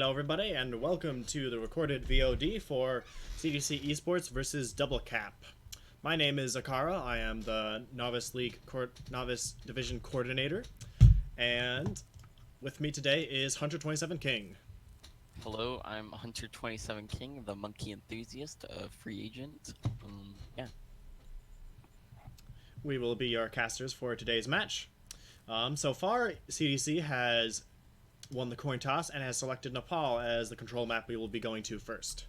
Hello everybody and welcome to the recorded VOD for CDC Esports versus Double Cap. My name is Akara, I am the Novice Division Coordinator, and with me today is Hunter27 King. Hello, I'm Hunter27 King, the monkey enthusiast, free agent. Yeah. We will be your casters for today's match. So far, CDC has won the coin toss and has selected Nepal as the control map we will be going to first.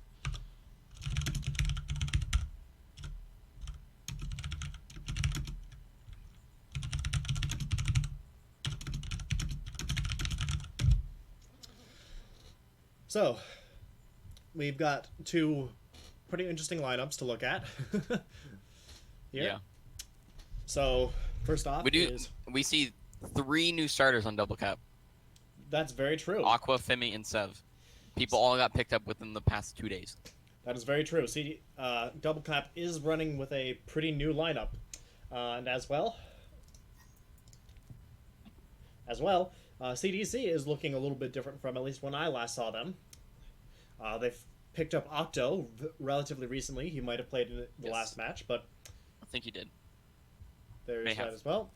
So, we've got two pretty interesting lineups to look at. Yeah. So, first off, we see 3 new starters on Double Cap. That's very true. Aqua, Femi, and Sev. People all got picked up within the past 2 days. That is very true. Double Cap is running with a pretty new lineup. And as well, CDC is looking a little bit different from at least when I last saw them. They've picked up Octo relatively recently. He might have played in the last match, but I think he did. There's that as well.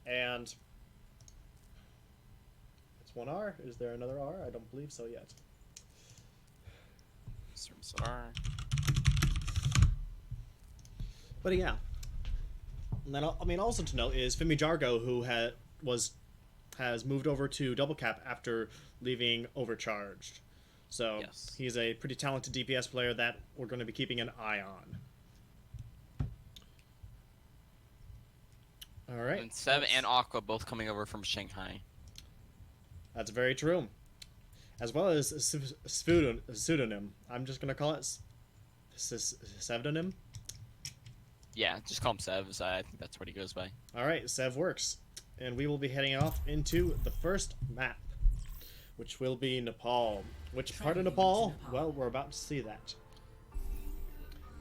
And it's one R. Is there another R? I don't believe so yet. But yeah. And then, I mean, also to note is Femi Jargo, who has moved over to Double Cap after leaving Overcharged. So he's a pretty talented DPS player that we're going to be keeping an eye on. All right. And Sev and Aqua both coming over from Shanghai. That's very true. As well as pseudonym. I'm just going to call it pseudonym. Yeah, just call him Sev. I think that's what he goes by. All right, Sev works. And we will be heading off into the first map, which will be Nepal. Which part of Nepal? Well, we're about to see that.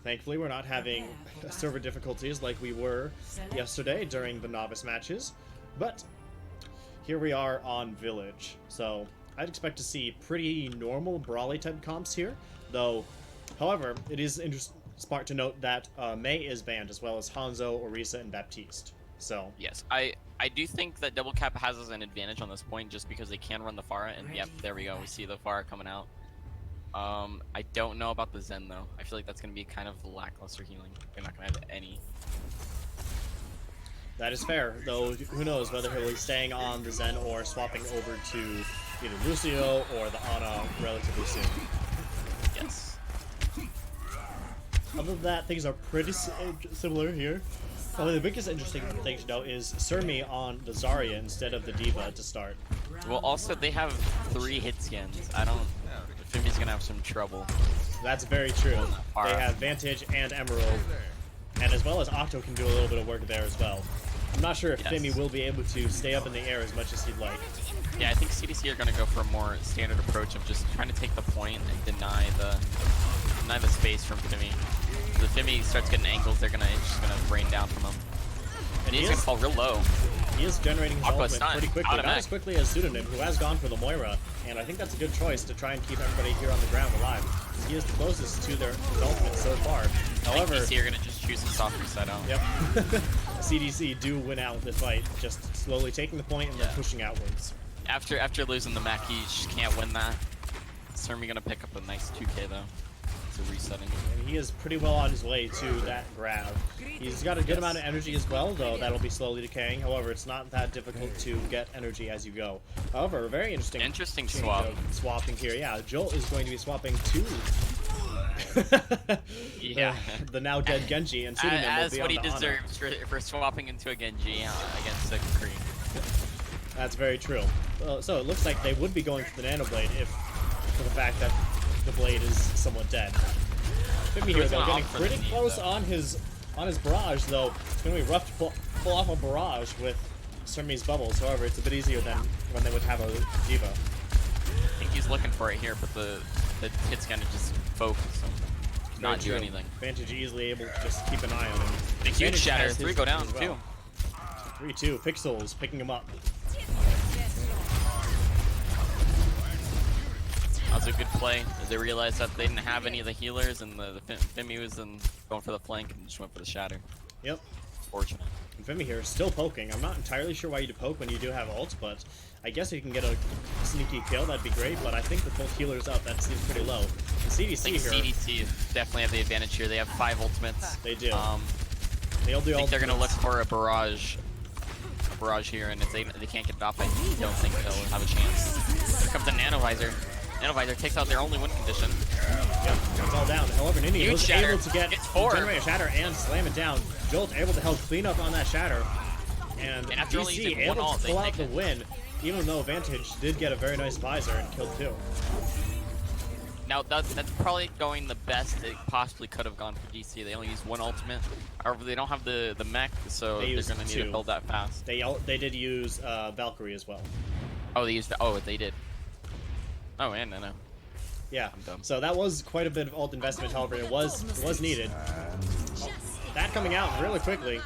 Thankfully, we're not having server difficulties like we were yesterday during the novice matches, but here we are on Village. So I'd expect to see pretty normal brawly type comps here, though. However, it is smart to note that Mei is banned, as well as Hanzo, Orisa, and Baptiste. So yes, I do think that Double Cap has us an advantage on this point, just because they can run the Pharah, and yep, there we go. We see the Pharah coming out. I don't know about the Zen though. I feel like that's gonna be kind of lackluster healing. They're not gonna have any. That is fair, though. Who knows whether he'll be staying on the Zen or swapping over to either Lucio or the Ana relatively soon. Yes. Other than that, things are pretty similar here. Probably the biggest interesting thing to note is Surmi on the Zarya instead of the Diva to start. Well, also they have 3 hit scans. I don't. Femi's gonna have some trouble. That's very true. They have Vantage and Emerald, and as well as Octo can do a little bit of work there as well. I'm not sure if Femi will be able to stay up in the air as much as he'd like. Yeah, I think CDC are gonna go for a more standard approach of just trying to take the point and deny the space from Femi. If Femi starts getting angles, they're just gonna rain down from him. And he's gonna fall real low. He is generating his ultimate pretty quickly, not as quickly as Pseudonym, who has gone for the Moira, and I think that's a good choice to try and keep everybody here on the ground alive. He is the closest to their ultimate so far. However, CDC are gonna just choose a soft reset out. Yep. CDC do win out the fight, just slowly taking the point and then pushing outwards. After losing the Mac, he just can't win that. Surmi gonna pick up a nice 2K though. Resetting. And he is pretty well on his way to that grab. He's got a good amount of energy as well, though that'll be slowly decaying. However, it's not that difficult to get energy as you go. However, very interesting swapping here. Yeah, Jolt is going to be swapping to the now dead Genji, and Pseudonym as will be what he on deserves for swapping into a Genji against a Kree. That's very true. So it looks like they would be going for the Nano Blade for the fact that the blade is somewhat dead. Femi here though getting pretty close on his barrage though. It's gonna be rough to pull off a barrage with Surmi's bubbles. However, it's a bit easier than when they would have a Diva. I think he's looking for it here, but the hit's gonna just focus him, not do anything. Vantage easily able to just keep an eye on him. Big huge shatter. 3 go down too. 3-2. Pixels picking him up. a good play. They realized that they didn't have any of the healers, and the Fimi was going for the flank and just went for the shatter. Yep. Fortunate. And Fimi here is still poking. I'm not entirely sure why you poke when you do have ults, but I guess if you can get a sneaky kill, that'd be great. But I think with both healers up, that seems pretty low. And CDC I think here. CDC definitely have the advantage here. They have 5 ultimates. They do. I think they're gonna look for a barrage here, and if they can't get it off, I don't think they'll have a chance. Here comes a Nanovisor. Nanovisor takes out their only win condition. Yep, it's all down. However, Nini was shatter. able to generate a shatter and slam it down. Jolt able to help clean up on that shatter. And after only DC using able one ult, to pull they out the take it. win, even though Vantage did get a very nice visor and killed 2. Now that's probably going the best it possibly could have gone for DC. They only used 1 ultimate. However, they don't have the mech, so they're gonna need to build that fast. They did use Valkyrie as well. Oh, they used. Oh, they did. Oh, and no. Yeah. I'm dumb. So that was quite a bit of ult investment. However, it was needed. That coming out really quickly.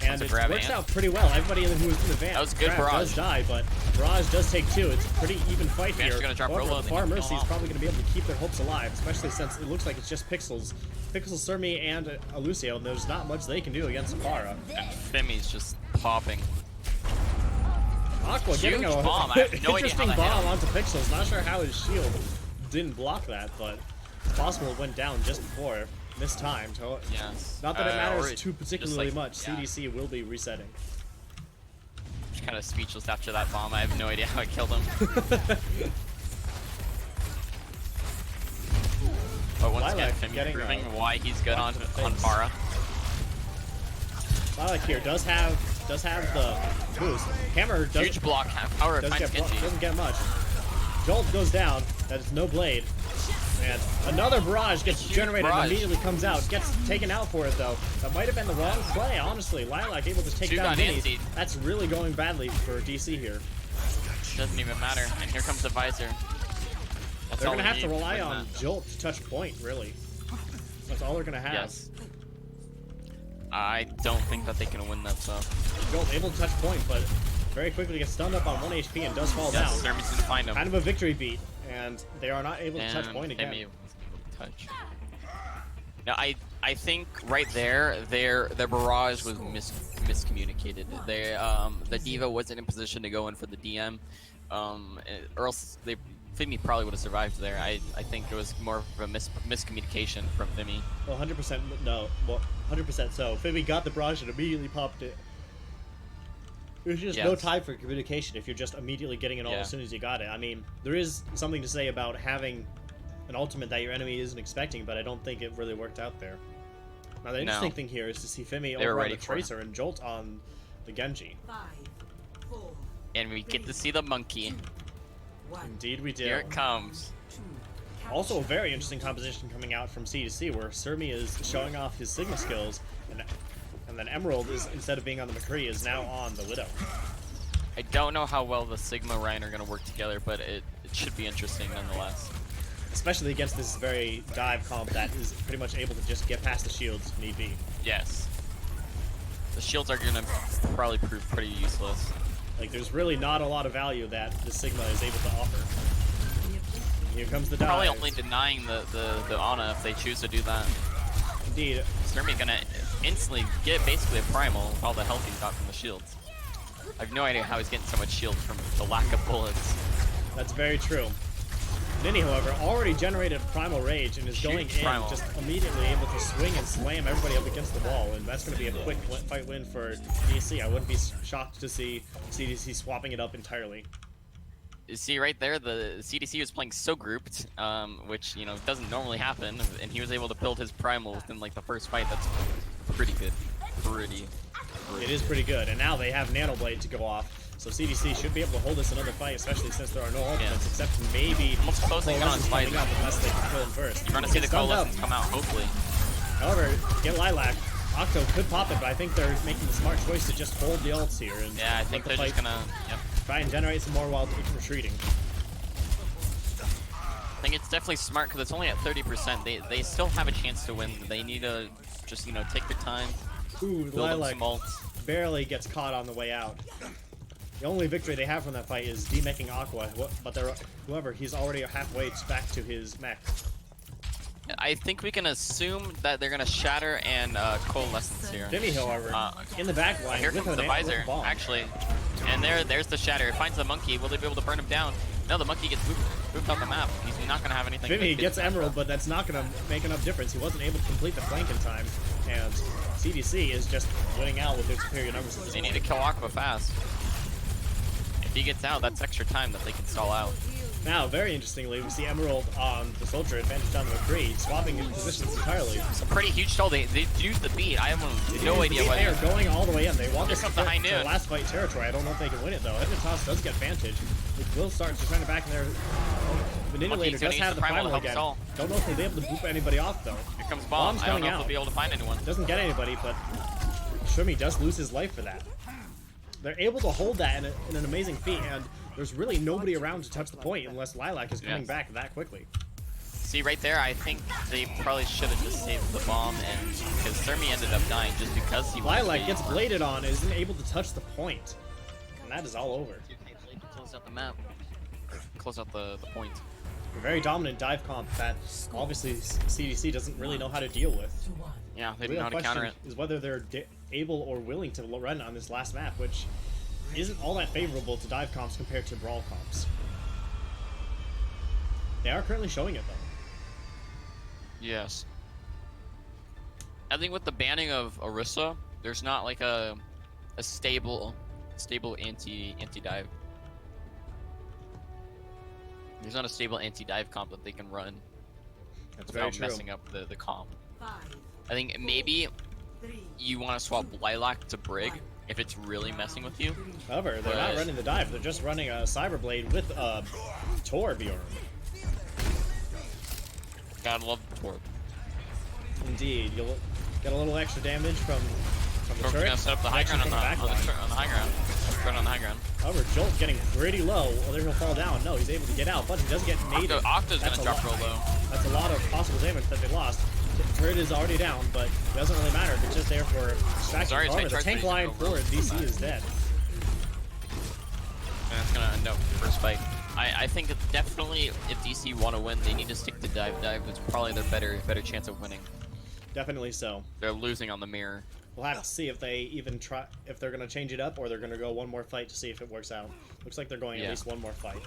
And it works out pretty well. Everybody who was in the van was good barrage. does die, but Barrage does take 2. It's a pretty even fight here. Gonna drop However, Rolo, the Far Mercy is probably going to be able to keep their hopes alive, especially since it looks like it's just Pixels. Pixels, Surmi, and Lucio, and there's not much they can do against Safara. And Fimi's just popping. Aqua getting a bomb. I have no idea interesting how that bomb hit him. onto Pixels. Not sure how his shield didn't block that, but it's possible it went down just before. Mistimed. Yes. Not that it matters Or too particularly just, like, much. yeah. CDC will be resetting. Just kind of speechless after that bomb. I have no idea how it killed him. But once again, Fimi proving why he's good on Pharah. Lilac here does have the boost. Hammer does Huge block. Power doesn't get much. Jolt goes down. That is no blade. And another barrage gets generated and immediately comes out. Gets taken out for it though. That might have been the wrong play, honestly. Lilac able to take down Nini. That's really going badly for DC here. Doesn't even matter. And here comes the visor. That's they're all gonna have to need rely win on that. Jolt to touch point, really. That's all they're gonna have. Yes. I don't think that they can win that, so. Jolt able to touch point, but very quickly gets stunned up on 1 HP and does fall down. Sermi's gonna find him. Kind of a victory beat, and they are not able to touch point again. Fimi wasn't able to touch. Now I think right there their barrage was miscommunicated. The D.Va wasn't in position to go in for the DM, or else Fimi probably would have survived there. I think it was more of a miscommunication from Fimi. Well, 100% no. Well, 100% so. Fimi got the barrage and immediately popped it. There's just no time for communication if you're just immediately getting it all as soon as you got it. I mean, there is something to say about having an ultimate that your enemy isn't expecting, but I don't think it really worked out there. Now, the interesting thing here is to see Fimi over on the Tracer and Jolt on the Genji. 5, 4, and we get to see the monkey. 1. Indeed we do. Here it comes. Also a very interesting composition coming out from CDC where Surmi is showing off his Sigma skills, and then Emerald is, instead of being on the McCree, is now on the Widow. I don't know how well the Sigma Ryan are going to work together, but it should be interesting nonetheless. Especially against this very dive comp that is pretty much able to just get past the shields if need be. Yes. The shields are going to probably prove pretty useless. Like, there's really not a lot of value that the Sigma is able to offer. Here comes the dive. Probably only denying the Ana if they choose to do that. Indeed. Surmi's gonna instantly get basically a primal with all the health he's got from the shields. I have no idea how he's getting so much shield from the lack of bullets. That's very true. Nini, however, already generated primal rage and is going in, just immediately able to swing and slam everybody up against the wall, and that's going to be a quick fight win for DC. I wouldn't be shocked to see CDC swapping it up entirely. You see right there, the CDC was playing so grouped, which, you know, doesn't normally happen, and he was able to build his primal within like the first fight. That's pretty good. Pretty. It is pretty good, and now they have Nano Blade to go off. So CDC should be able to hold this another fight, especially since there are no ultimates, except maybe almost closing on coming up unless they can kill him first. You're gonna see the coalescence come out, hopefully. However, get Lilac. Octo could pop it, but I think they're making the smart choice to just hold the ults here. And yeah, I think they're just gonna try and generate some more while retreating. I think it's definitely smart because it's only at 30%. They still have a chance to win. They need to just, you know, take their time. Ooh, build Lilac up some ults. barely gets caught on the way out. The only victory they have from that fight is demeching Aqua, but whoever, he's already halfway back to his mech. I think we can assume that they're gonna shatter and coalescence here. Jimmy, however, in the back line Here with comes the visor, bomb. actually. And there's the shatter. It finds the monkey. Will they be able to burn him down? No, the monkey gets moved off the map. He's not gonna have anything. Jimmy gets Emerald, but that's not gonna make enough difference. He wasn't able to complete the flank in time, and CDC is just winning out with their superior numbers. They need to kill Aqua fast. If he gets out, that's extra time that they can stall out. Now, very interestingly, we see Emerald on the Soldier, advantage on the McCree, swapping in positions entirely. It's a pretty huge stall. They used the beat. I have no idea why. They are going all the way in. They want this Here to comes the high noon. last fight territory. I don't know if they can win it, though. Edmontos does get advantage. It will start to trying to back in there. Manipulator does have the primal again. Stall. Don't know if they'll be able to boop anybody off, though. Here comes Bomb. I don't know if they'll be able to find anyone. Doesn't get anybody, but Shumi does lose his life for that. They're able to hold that in an amazing feat, and there's really nobody around to touch the point unless Lilac is coming back that quickly. See, right there, I think they probably should have just saved the bomb, and because Thermi ended up dying just because he Lilac gets bladed on and isn't able to touch the point. And that is all over. Close out the map. Or close out the point. A very dominant dive comp that obviously CDC doesn't really know how to deal with. Yeah, they The don't know real how to counter question it. is whether they're able or willing to run on this last map, which isn't all that favorable to dive comps compared to brawl comps. They are currently showing it though. Yes. I think with the banning of Orisa, there's not like a stable anti-dive. There's not a stable anti-dive comp that they can run without messing up the comp. 5, I think maybe 3, you want to swap Lilac to Brig if it's really messing with you. However, they're not running the dive, they're just running a Cyberblade with Torbjorn. Gotta love Torb. Indeed, you'll get a little extra damage from the Torb's turret. gonna set up the high ground on the high ground. Turn on the high ground. However, Jolt getting pretty low. Well, there he'll fall down. No, he's able to get out, but he does get naded. Octo's gonna drop real low. That's a lot of possible damage that they lost. The turret is already down, but it doesn't really matter. It's just there for distraction. Sorry, However, the tank line for DC is dead. And that's gonna end up first fight. I think it's definitely if DC want to win, they need to stick to dive. It's probably their better chance of winning. Definitely so. They're losing on the mirror. We'll have to see if they even try, if they're going to change it up or they're going to go one more fight to see if it works out. Looks like they're going at least one more fight.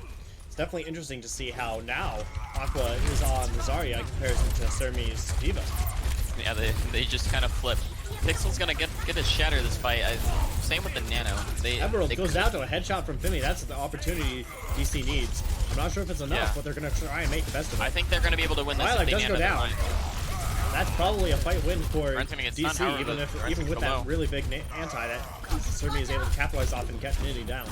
It's definitely interesting to see how now Aqua is on Zarya in comparison to Sermi's Diva. Yeah, they just kind of flip. Pixel's gonna get a shatter this fight. Same with the Nano. Emerald goes out to a headshot from Fimi. That's the opportunity DC needs. I'm not sure if it's enough, but they're going to try and make the best of it. I think they're gonna be able to win this. Lilac if they does nano go down. That's probably a fight win for DC, even with that really big anti that Sermi is able to capitalize off and get Nitty down.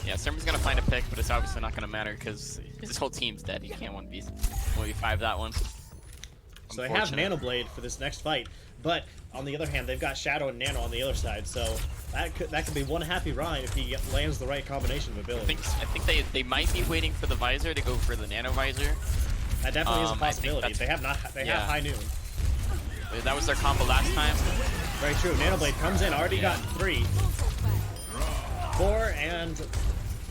Yeah, Sermi's gonna find a pick, but it's obviously not gonna matter because his whole team's dead. He can't 1v5 that one. So they have Nano Blade for this next fight, but on the other hand, they've got Shadow and Nano on the other side. So that could be one happy Ryan if he lands the right combination of abilities. I think they might be waiting for the visor to go for the Nano visor. That definitely is a possibility. They have High Noon. That was their combo last time. Very true. Nanoblade comes in, already got 3. 4, and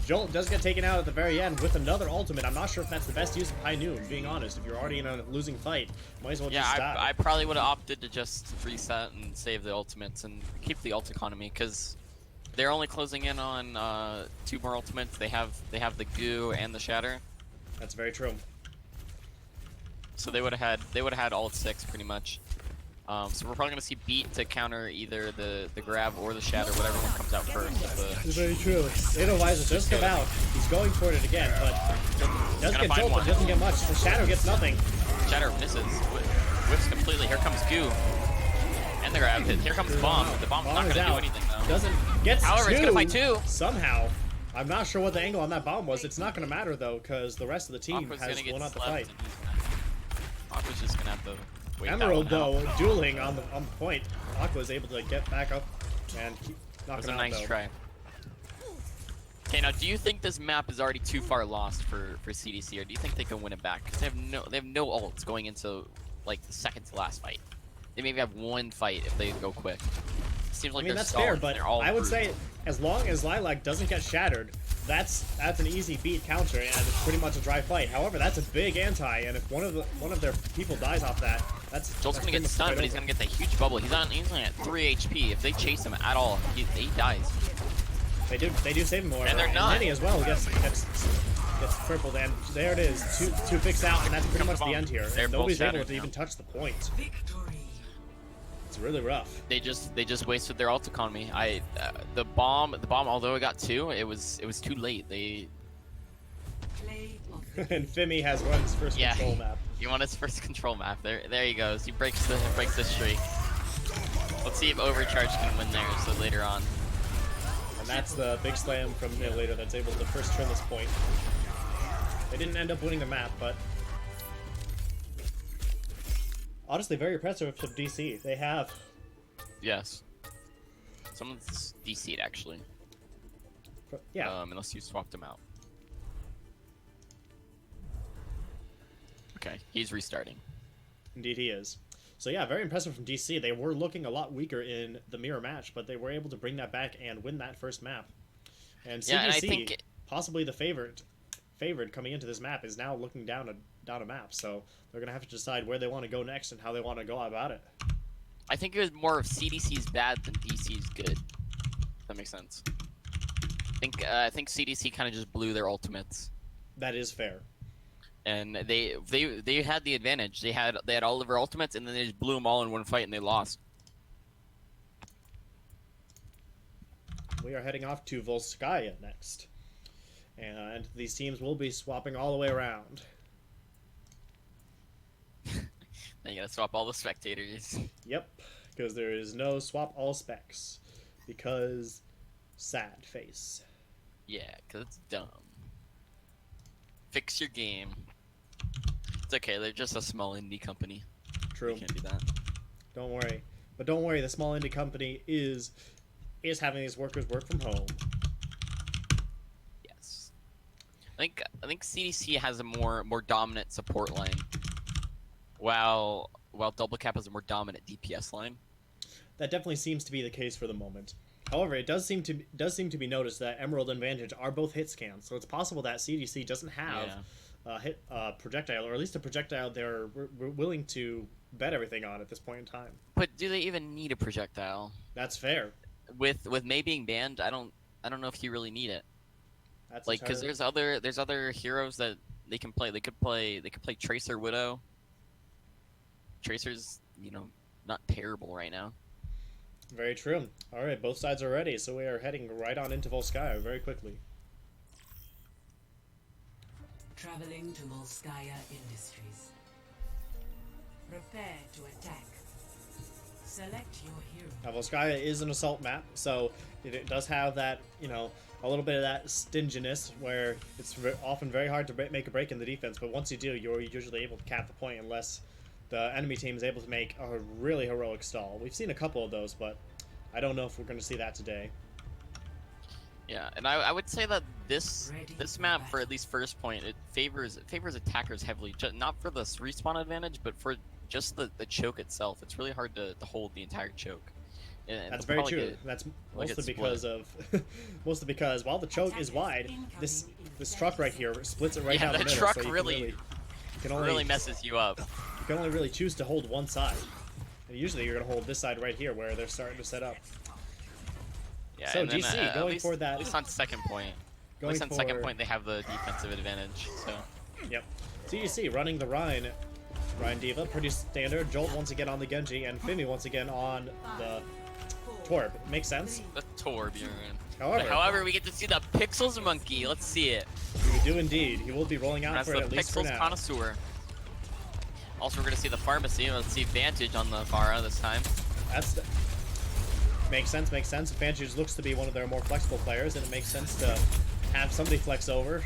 Jolt does get taken out at the very end with another ultimate. I'm not sure if that's the best use of High Noon, being honest. If you're already in a losing fight, might as well just die. I probably would have opted to just reset and save the ultimates and keep the ult economy because they're only closing in on 2 more ultimates. They have the goo and the shatter. That's very true. So they would have had all 6 pretty much. So we're probably gonna see beat to counter either the grab or the shatter, whatever one comes out first. It's very true. Visor does come out. He's going for it again, but does get Jolt, but doesn't get much. The shatter gets nothing. Shatter misses. Whiffs completely. Here comes goo. And the grab. Here comes bomb. The bomb's not gonna do anything though. Doesn't get. However, it's gonna fight 2 somehow. I'm not sure what the angle on that bomb was. It's not gonna matter though, because the rest of the team has won out the fight. Aqua's just gonna have to wait. Emerald though, dueling on the point. Aqua is able to get back up and keep knocking out. Nice try. Okay, now do you think this map is already too far lost for CDC, or do you think they can win it back? Because they have no ults going into like the second to last fight. They maybe have one fight if they go quick. seems like I mean, they're that's stalling. fair, but They're all I would brute. say as long as Lilac doesn't get shattered, that's an easy beat counter, and it's pretty much a dry fight. However, that's a big anti, and if one of their people dies off that, that's Jolt's that's gonna get stunned, but he's gonna get that huge bubble. He's only at 3 HP. If they chase him at all, he dies. They do save him more. And they're not. Minnie as well gets crippled, and there it is. Two picks out, and that's pretty much the end here. They're both Nobody's able shattered to now. even touch the point. Victory. It's really rough. They just wasted their ult economy. The bomb. Although it got 2, it was too late. Play of the And Fimi has run his first Yeah. control map. He won his first control map. There he goes. He breaks the streak. Let's see if Overcharge can win there. So later on. And that's the big slam from Later that's able to first turn this point. They didn't end up winning the map, but honestly, very impressive from DC. They have. Yes. Someone's DC'd actually. Yeah. Unless you swapped him out. Okay, he's restarting. Indeed he is. So yeah, very impressive from DC. They were looking a lot weaker in the mirror match, but they were able to bring that back and win that first map. And CDC, Yeah, and I think possibly the favored coming into this map, is now looking down a map. So they're gonna have to decide where they want to go next and how they want to go about it. I think it was more of CDC's bad than DC's good. If that makes sense. I think CDC kind of just blew their ultimates. That is fair. And they had the advantage. They had all of their ultimates, and then they just blew them all in one fight, and they lost. We are heading off to Volskaya next, and these teams will be swapping all the way around. Then you gotta swap all the spectators. Yep, because there is no swap all specs, because sad face. Yeah, cause it's dumb. Fix your game. It's okay. They're just a small indie company. True. You can't do that. Don't worry. But don't worry, the small indie company is having these workers work from home. Yes. I think CDC has a more dominant support line, while Double Cap has a more dominant DPS line. That definitely seems to be the case for the moment. However, it does seem to be noticed that Emerald and Vantage are both hit scans, so it's possible that CDC doesn't have hit projectile, or at least a projectile they're willing to bet everything on at this point in time. But do they even need a projectile? That's fair. With Mei being banned, I don't know if you really need it. That's Like, because there's other heroes that they can play. They could play Tracer Widow. Tracer's not terrible right now. very true. All right, both sides are ready, so we are heading right on into Volskaya very quickly. Traveling to Volskaya Industries. Prepare to attack. Select your hero. Now, Volskaya is an assault map, so it does have that, a little bit of that stinginess where it's often very hard to make a break in the defense, but once you do, you're usually able to cap the point unless the enemy team is able to make a really heroic stall. We've seen a couple of those, but I don't know if we're going to see that today. Yeah, and I would say that this map, for at least first point, it favors attackers heavily, not for the respawn advantage, but for just the choke itself. It's really hard to hold the entire choke. And That's they'll very probably true. That's like mostly it because split. of while the choke is wide, this truck right here splits it right down the the middle. truck So you really messes you up. You can only really choose to hold one side. And usually you're going to hold this side right here where they're starting to set up. Yeah, So and then, DC at going least, for that. At least on second point. At least on second point, they have the defensive advantage. So. Yep. CDC running the Ryan Diva, pretty standard. Jolt once again on the Genji, and Fimi once again on the Torb. Makes sense. The Torbjorn. However, we get to see the Pixels monkey. Let's see it. we do indeed. He will be rolling out That's for the it at least for Pixels now. connoisseur. Also, we're gonna see the pharmacy. Let's see Vantage on the Pharah this time. Makes sense. Vantage looks to be one of their more flexible players, and it makes sense to have somebody flex over.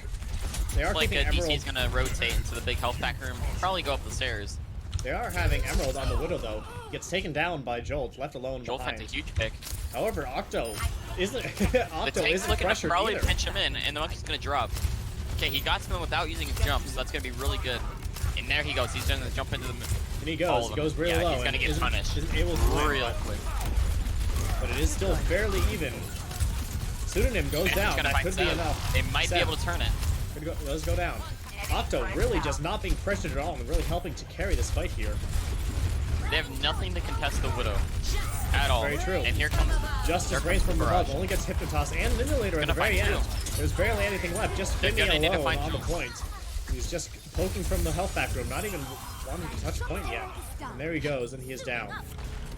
They are Like keeping Emerald. DC's gonna rotate into the big health pack room. Probably go up the stairs. They are having Emerald on the Widow though. Gets taken down by Jolt, left alone Joel behind. finds a huge pick. However, Octo isn't The Octo tank's isn't looking to pressured probably either. pinch him in, and the monkey's gonna drop. Okay, he got to him without using his jump, so that's gonna be really good. And there he goes. He's gonna jump into the. And he all goes. of He goes them. really Yeah, low. he's gonna and get isn't- punished Isn't able to win, real but quick. but it is still fairly even. Pseudonym goes down. Gonna That find could be Sev. enough. They might be Sev able to turn it. Does go down. Octo really just not being pressured at all and really helping to carry this fight here. They have nothing to contest the Widow at all. Very true. And here comes Justice Reigns from above only gets Hypnotossed and Manipulator at the very end. There's barely anything left. Just Finny alone on the point. He's just poking from the health back room, not even wanting to touch point yet. And there he goes, and he is down.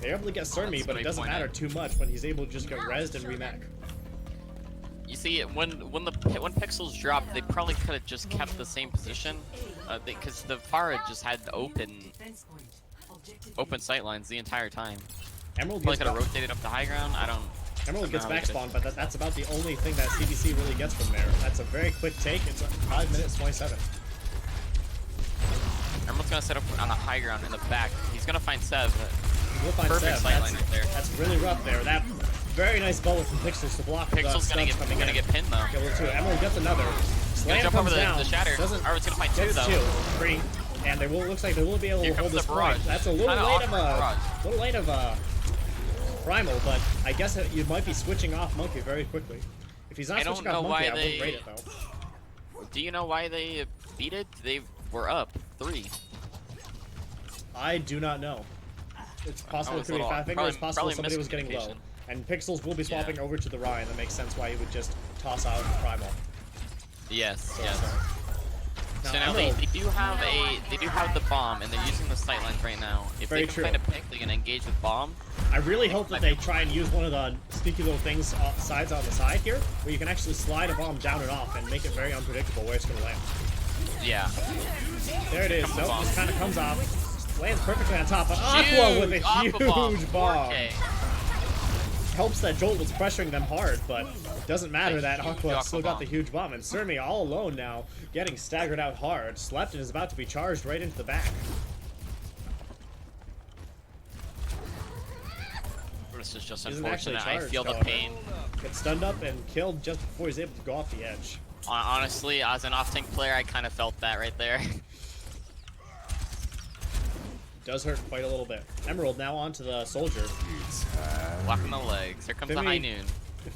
They're able to get Surmi, but it doesn't matter too much when he's able to just get rezzed and remech. You see, when pixels dropped, they probably could have just kept the same position, because the Pharah just had open sight lines the entire time. Emerald Probably gets could have rotated up the high ground. Emerald gets back spawn, but that's about the only thing that CDC really gets from there. That's a very quick take. It's 5 minutes 27. Emerald's gonna set up on the high ground in the back. He's gonna find Sev. We'll find Perfect Sev. sight line right there. That's really rough there. That very nice bullet from Pixels to block. Pixel's gonna get pinned though. Double two. Emerald gets another. Slam Jump comes over down. the shatter. Arvid's gonna find two Gets though. 3. And they will, looks like they will be able Here to hold comes this the point. barrage. That's a little Kinda late of awkward barrage. Primal, but I guess you might be switching off Monkey very quickly. If he's not I don't switching know off Monkey, why I wouldn't rate it though. Do you know why they beat it? They were up 3. I do not know. It's possible it was could be little- Fat Finger. probably- It's possible probably somebody was getting low. miscommunication. And Pixels will be swapping over to the Ryan. That makes sense why he would just toss out Primal. Yes, So, yes. so. So Now, now they do have the bomb, and they're using the sight lines right now. If Very they can true. find a pick, they can engage with bomb. I really hope that they try and use one of the sneaky little things sides on the side here, where you can actually slide a bomb down and off and make it very unpredictable where it's going to land. Yeah. There it is. Comes the Nope, bomb. just kind of comes off. Lands perfectly on top, but Aqua with a Aqua huge bomb. 4K. Helps that Jolt was pressuring them hard, but it doesn't matter that Aqua Aqua still got bomb. the huge bomb. And Surmi all alone now, getting staggered out hard. Slepton is about to be charged right into the back. This is just Isn't actually unfortunate. I charged, feel the however. pain. Gets stunned up and killed just before he's able to go off the edge. Honestly, as an off-tank player, I kind of felt that right there. Does hurt quite a little bit. Emerald now onto the soldier. Blocking the legs. Here comes the Fimi- high noon.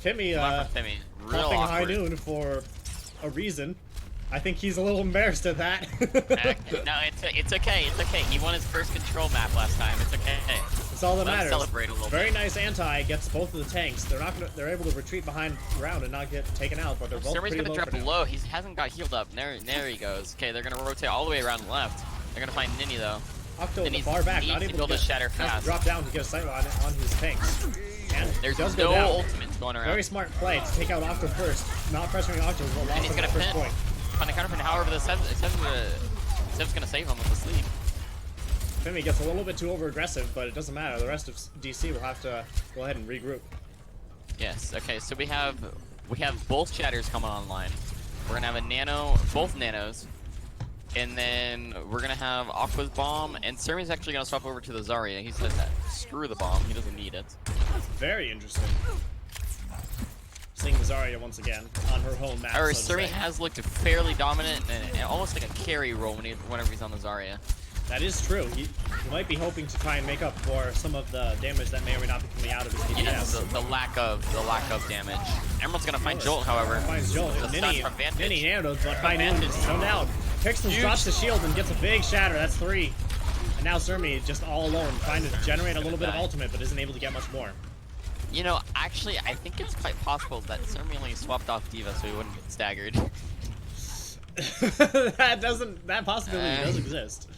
Fimi, Come on from Fimi. Real popping high awkward. noon for a reason. I think he's a little embarrassed at that. No, it's okay. It's okay. He won his first control map last time. It's okay. That's all that Let him matters. celebrate a little Very bit. nice anti gets both of the tanks. They're able to retreat behind round and not get taken out, but they're both Surmi's pretty gonna low drop for now. low. He hasn't got healed up. There he goes. Okay, they're gonna rotate all the way around left. They're gonna find Nini though. Octo in the Nini's far back, needs not to able build to a shatter has to fast. drop down to get a sight line on his tanks. And There's does no go down. ultimates going around. Very smart play to take out Octo first, not pressuring Octo, but And lost he's him gonna the first pin. point. On the counter pin, however, Sev's gonna save him with the sleep. Fimi gets a little bit too over aggressive, but it doesn't matter. The rest of DC will have to go ahead and regroup. Yes. Okay. So we have both shatters coming online. We're gonna have a nano, both nanos, and then we're gonna have Aqua's bomb. And Surmi's actually gonna swap over to the Zarya. He said that screw the bomb. He doesn't need it. Very interesting. Seeing Zarya once again on her home map. Or so to Surmi say. has looked fairly dominant and almost like a carry role whenever he's on the Zarya. That is true. He might be hoping to try and make up for some of the damage that may or may not be coming out of his DPS. Yes, the lack of damage. Emerald's gonna find Jolt, however. Finds Jolt. The stun Nini from Vantage. nanoed, but by noon Vantage. is thrown down. Pixels Huge. drops the shield and gets a big shatter. That's 3. And now Surmi just all alone, trying to generate a little bit of die. ultimate, but isn't able to get much more. You know, actually, I think it's quite possible that Surmi only swapped off D.Va so he wouldn't get staggered. That possibility does exist.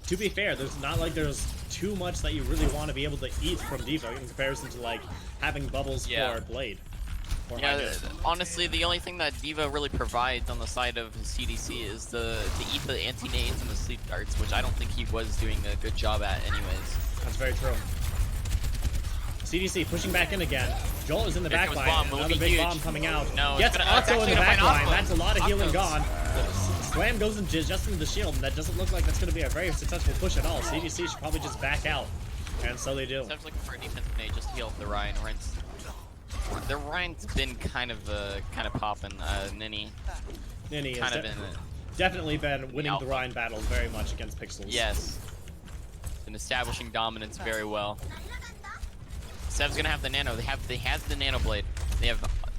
To be fair, there's not like there's too much that you really want to be able to eat from D.Va in comparison to like having bubbles Yeah. for Blade. Or Yeah, Hydra. honestly, the only thing that D.Va really provides on the side of his CDC is to eat the anti-nades and the sleep darts, which I don't think he was doing a good job at anyways. That's very true. CDC pushing back in again. Joel is in the Here back comes line. bomb, Another moving big huge. bomb coming out. No, it's Gets gonna- it's Octo in actually the gonna back find line. Aqua. That's a lot of healing Octo's- gone. Slam goes into just into the shield, and that doesn't look like that's going to be a very successful push at all. CDC should probably just back out. And so they do. Sev's looking for a defensive nade just to heal up the Ryan. The Ryan's been kind of popping. Nini Nini kind has of been. definitely been winning Alpha. the Ryan battles very much against Pixels. Yes. Been establishing dominance very well. Sev's gonna have the nano. They have the nano blade.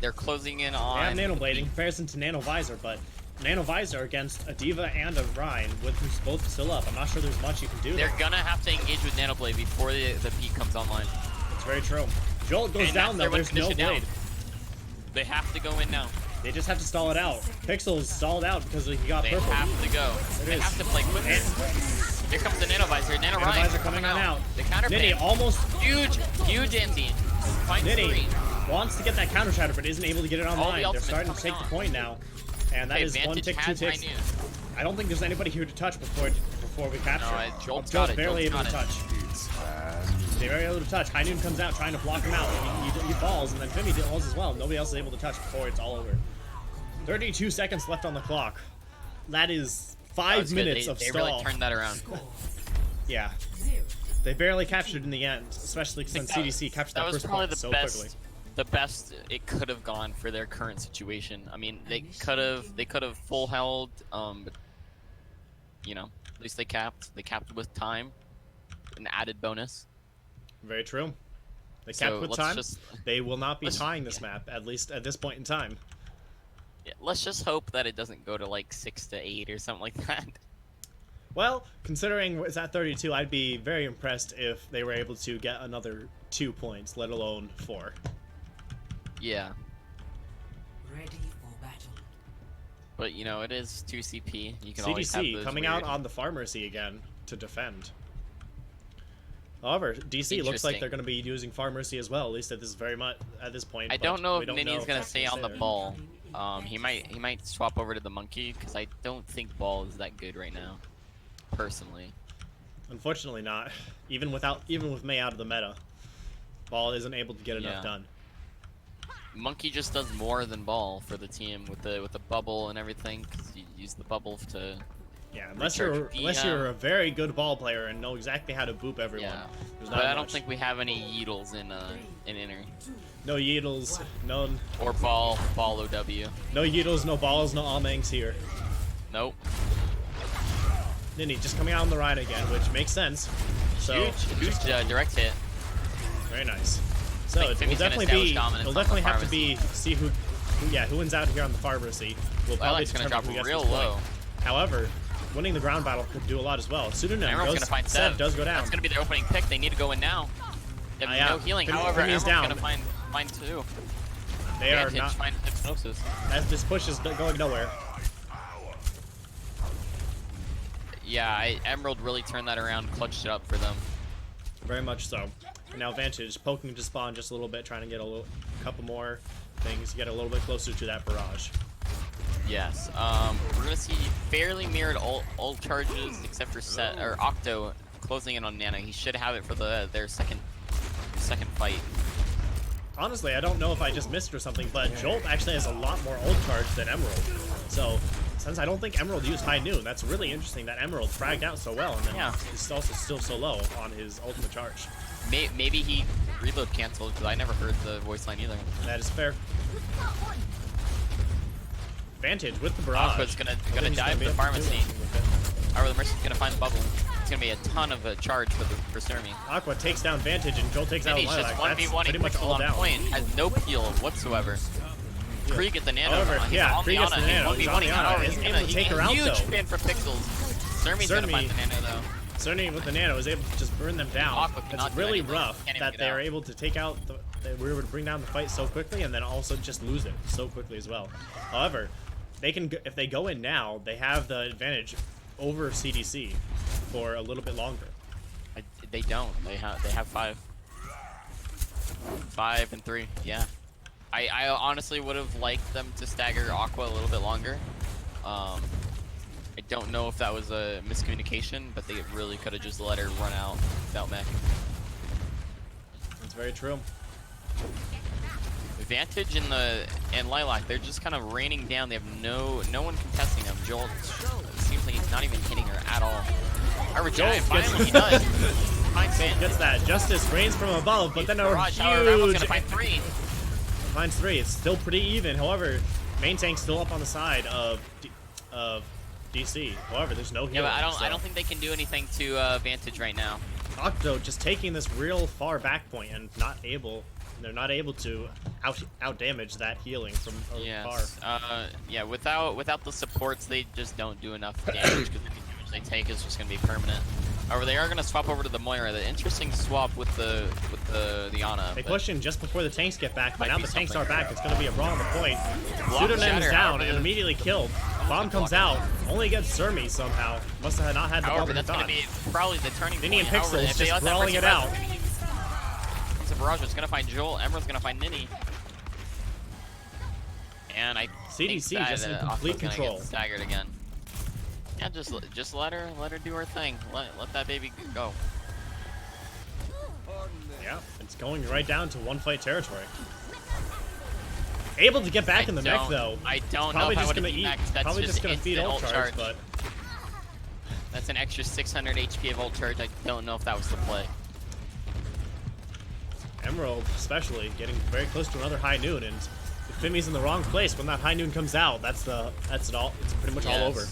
They're closing in on. They have Nano Blade in comparison to Nano Visor, but Nano Visor against a D.Va and a Rein, with who's both still up. I'm not sure there's much you can do. They're gonna have to engage with Nano Blade before the peak comes online. It's very true. Jolt goes And down though. that's their There's no win condition blade. down. They have to go in now. They just have to stall it out. Pixel's stalled out because he got They purple. have to go. They is. have to play quick. Here comes the Nano Visor. Nano Ryan Visor coming on out. The counter Nitty pick. almost. Huge anti. Finds Nitty 3. wants to get that counter shatter, but isn't able to get it online. They're ultimates starting to coming take on. the point now, and that Okay, is one Vantage tick, 2 has ticks. High Noon. I don't think there's anybody here to touch before we capture. No, Jolt's got it. barely able Jolt's to got touch. They're very able to touch. High Noon comes out trying to block him out. He falls, and then Fimi falls as well. Nobody else is able to touch before it's all over. 32 seconds left on the clock. That is 5 minutes of they stall. really turned that around. Yeah. They barely captured in the end, especially since CDC captured that was first probably point the so best. quickly. The best it could have gone for their current situation. I mean, they could have full held, but you know, at least they capped. They capped with time, an added bonus. Very true. They So capped with let's time. just- They will not be let's- tying this map, at least at this point in time. Yeah, let's just hope that it doesn't go to like 6 to 8 or something like that. Well, considering it's at 32, I'd be very impressed if they were able to get another 2 points, let alone 4. Yeah, Ready for battle. but you know, it is 2 CP. You can always have CDC those coming weird... out on the Pharmacy again to defend. However, DC looks like Interesting. they're going to be using Pharmacy as well, at least at this point. I but don't know we if don't Nini's know gonna if stay that's on the there. ball. He might swap over to the monkey because I don't think ball is that good right now, personally. Unfortunately not. Even with Mei out of the meta, Ball isn't able to get enough Yeah. done. Monkey just does more than ball for the team with the bubble and everything because you use the bubble to. Yeah, unless Recharge you're a very good ball player and know exactly how to boop everyone. Yeah, There's but not I don't much. think we have any Yeetles in inner No Yeetles, no or ball OW. no Yeetles, no balls, no Almangs here. Nope. Nini just coming out on the ride again, which makes sense. So Huge direct hit. very nice. So think it will Fimi's gonna definitely establish be. dominance It'll on the definitely have to pharmacy. be see who wins out here on the Pharmacy. Will probably Lilac's gonna determine drop who gets real this point. low. However, winning the ground battle could do a lot as well. Pseudonym Emerald's goes. gonna find Sev Sev. does go down. That's gonna be their opening pick. They need to go in now. They have Yeah. no healing. Fimi- However, Fimi is Emerald's down. gonna find 2. They are Vantage, not. find hypnosis. As this push is going nowhere. Yeah, Emerald really turned that around, clutched it up for them. Very much so. And now Vantage poking to spawn just a little bit, trying to get a couple more things, get a little bit closer to that barrage. Yes. We're gonna see fairly mirrored ult charges, except for Octo closing in on Nano. He should have it for their second fight. Honestly, I don't know if I just missed or something, but Jolt actually has a lot more ult charge than Emerald. So, since I don't think Emerald used High Noon, that's really interesting that Emerald fragged out so well, and then Yeah. he's also still so low on his ultimate charge. Maybe he reload canceled because I never heard the voice line either. That is fair. Vantage with the barrage. Aqua's gonna Nobody's dive be the able to do pharmacy. anything with it. However, the Mercy's gonna find the bubble. It's gonna be a ton of a charge for Surmi. Aqua takes down Vantage, and Jolt takes out He's just Lilac. 1v1 That's pretty much pixel all on down. point. Has no peel whatsoever. Krieg get the nano. However, He's yeah, on Krieg the gets the Ana. nano. He's He's on the 1v1. Ana. He's able to take her out, Huge though. fan for pixels. Surmi's gonna Surmi- find the nano though. Cerny with the nano is able to just burn them down. Aqua cannot It's do really anything. rough Can't even that get they're out. able to take out that we were to bring down the fight so quickly and then also just lose it so quickly as well. However, they can if they go in now, they have the advantage over CDC for a little bit longer. They don't. They have 5. 5 and 3. Yeah. I honestly would have liked them to stagger Aqua a little bit longer. I don't know if that was a miscommunication, but they really could have just let her run out without mech. That's very true. Vantage and Lilac, they're just kind of raining down. They have no one contesting them. Joel, it seems like he's not even hitting her at all. However, Giant finally he does. Finds Vantage. Gets that. Justice reigns from above, but then a Barrage, however, Ravel's huge gonna find 3. finds 3. It's still pretty even. However, main tank's still up on the side of DC. However, there's no healing. Yeah, but I so don't think they can do anything to Vantage right now. Octo just taking this real far back point and they're not able to out damage that healing from far. Yes. Yeah. Without the supports, they just don't do enough damage because the damage they take is just gonna be permanent. However, they are gonna swap over to the Moira. The interesting swap with the Ana. They push in just before the tanks get back, but now the tanks are back. It's gonna be a brawl on the point. Pseudonym is down and immediately killed. Bomb comes out, only gets Surmi somehow. Must have not had the bomb. That's gonna be probably the turning point. Nini and Pixels just brawling it out. So Barrage is gonna find Joel. Emerald's gonna find Nini. And I CDC think that, just in complete control. Get staggered again. Yeah, just let her do her thing. Let that baby go. Yeah, it's going right down to one fight territory. Able to get back in the neck though. I don't probably know if just I gonna eat. eat. That's Probably just gonna feed ult charge, but that's an extra 600 HP of ult charge. I don't know if that was the play. Emerald, especially, getting very close to another high noon, and if Fimi's in the wrong place when that high noon comes out, that's it all. It's pretty much all over.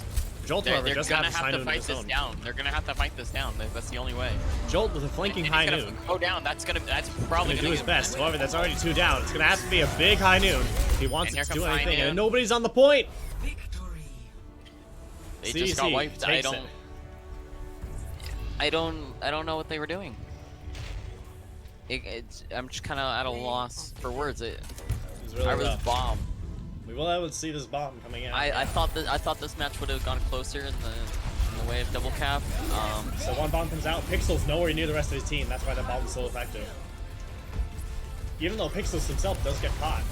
Jolt, however, just gonna has high have noon to on fight his this own. down. They're gonna have to fight this down. That's the only way. Jolt with a flanking And high he's gonna noon. go down. That's He's probably gonna do his get best. However, that's already 2 down. It's gonna have to be a big high noon if he wants And it to here do comes high anything. noon. And nobody's on the point. Victory. They just got CDC wiped. takes it. I don't know what they were doing. I'm just kind of at a loss for words. It was really I was rough. bomb. We will able to see this bomb coming out. I thought this match would have gone closer in the way of double cap. So one bomb comes out. Pixel's nowhere near the rest of his team. That's why that bomb is so effective. Even though Pixels himself does get caught.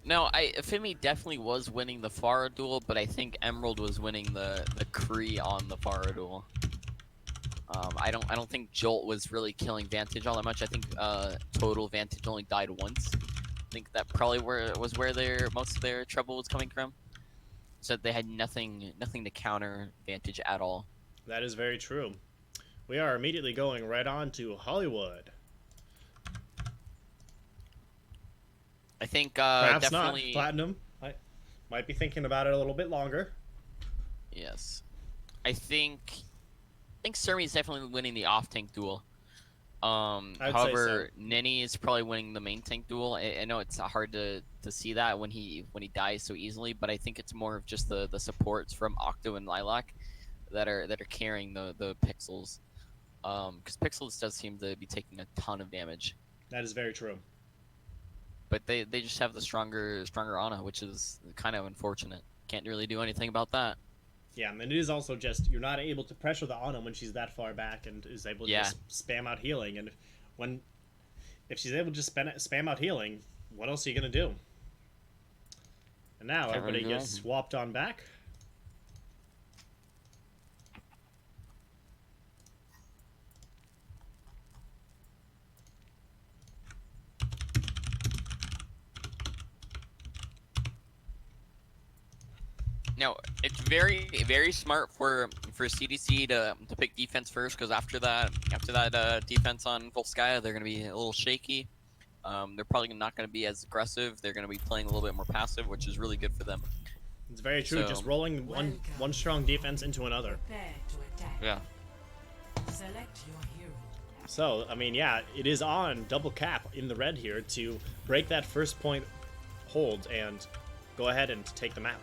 No, Fimi definitely was winning the Pharah duel, but I think Emerald was winning the Kree on the Pharah duel. I don't think Jolt was really killing Vantage all that much. I think total Vantage only died once. I think that probably was where most of their trouble was coming from. So they had nothing to counter Vantage at all. That is very true. We are immediately going right on to Hollywood. I think Perhaps definitely not. Platinum might be thinking about it a little bit longer. Yes, I think Surmi is definitely winning the off-tank duel. However, Nini is probably winning the main tank duel. I know it's hard to see that when he dies so easily, but I think it's more of just the supports from Octo and Lilac that are carrying the Pixels. Because Pixels does seem to be taking a ton of damage. That is very true. But they just have the stronger Ana, which is kind of unfortunate. Can't really do anything about that. Yeah, and it is also just you're not able to pressure the Ana when she's that far back and is able to just spam out healing. And if she's able to just spam out healing, what else are you gonna do? And now everybody gets swapped on back. Now, it's very, very smart for CDC to pick defense first, because after that defense on Volskaya, they're going to be a little shaky. They're probably not going to be as aggressive. They're going to be playing a little bit more passive, which is really good for them. It's very true. So, just rolling one strong defense into another. Prepare to attack. Yeah. Select your hero. So, I mean, yeah, it is on double cap in the red here to break that first point hold and go ahead and take the map.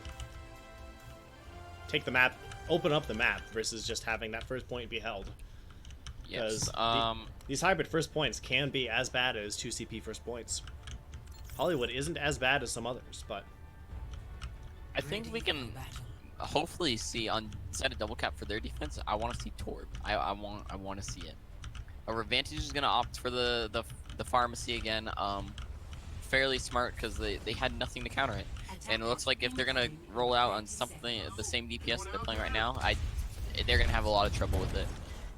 Take the map, open up the map versus just having that first point be held. Yes. These hybrid first points can be as bad as 2 CP first points. Hollywood isn't as bad as some others, but I think we can hopefully see on set of double cap for their defense. I want to see Torb. I want to see it. Our Vantage is gonna opt for the pharmacy again. Fairly smart because they had nothing to counter it. And it looks like if they're gonna roll out on something the same DPS that they're playing right now, they're gonna have a lot of trouble with it.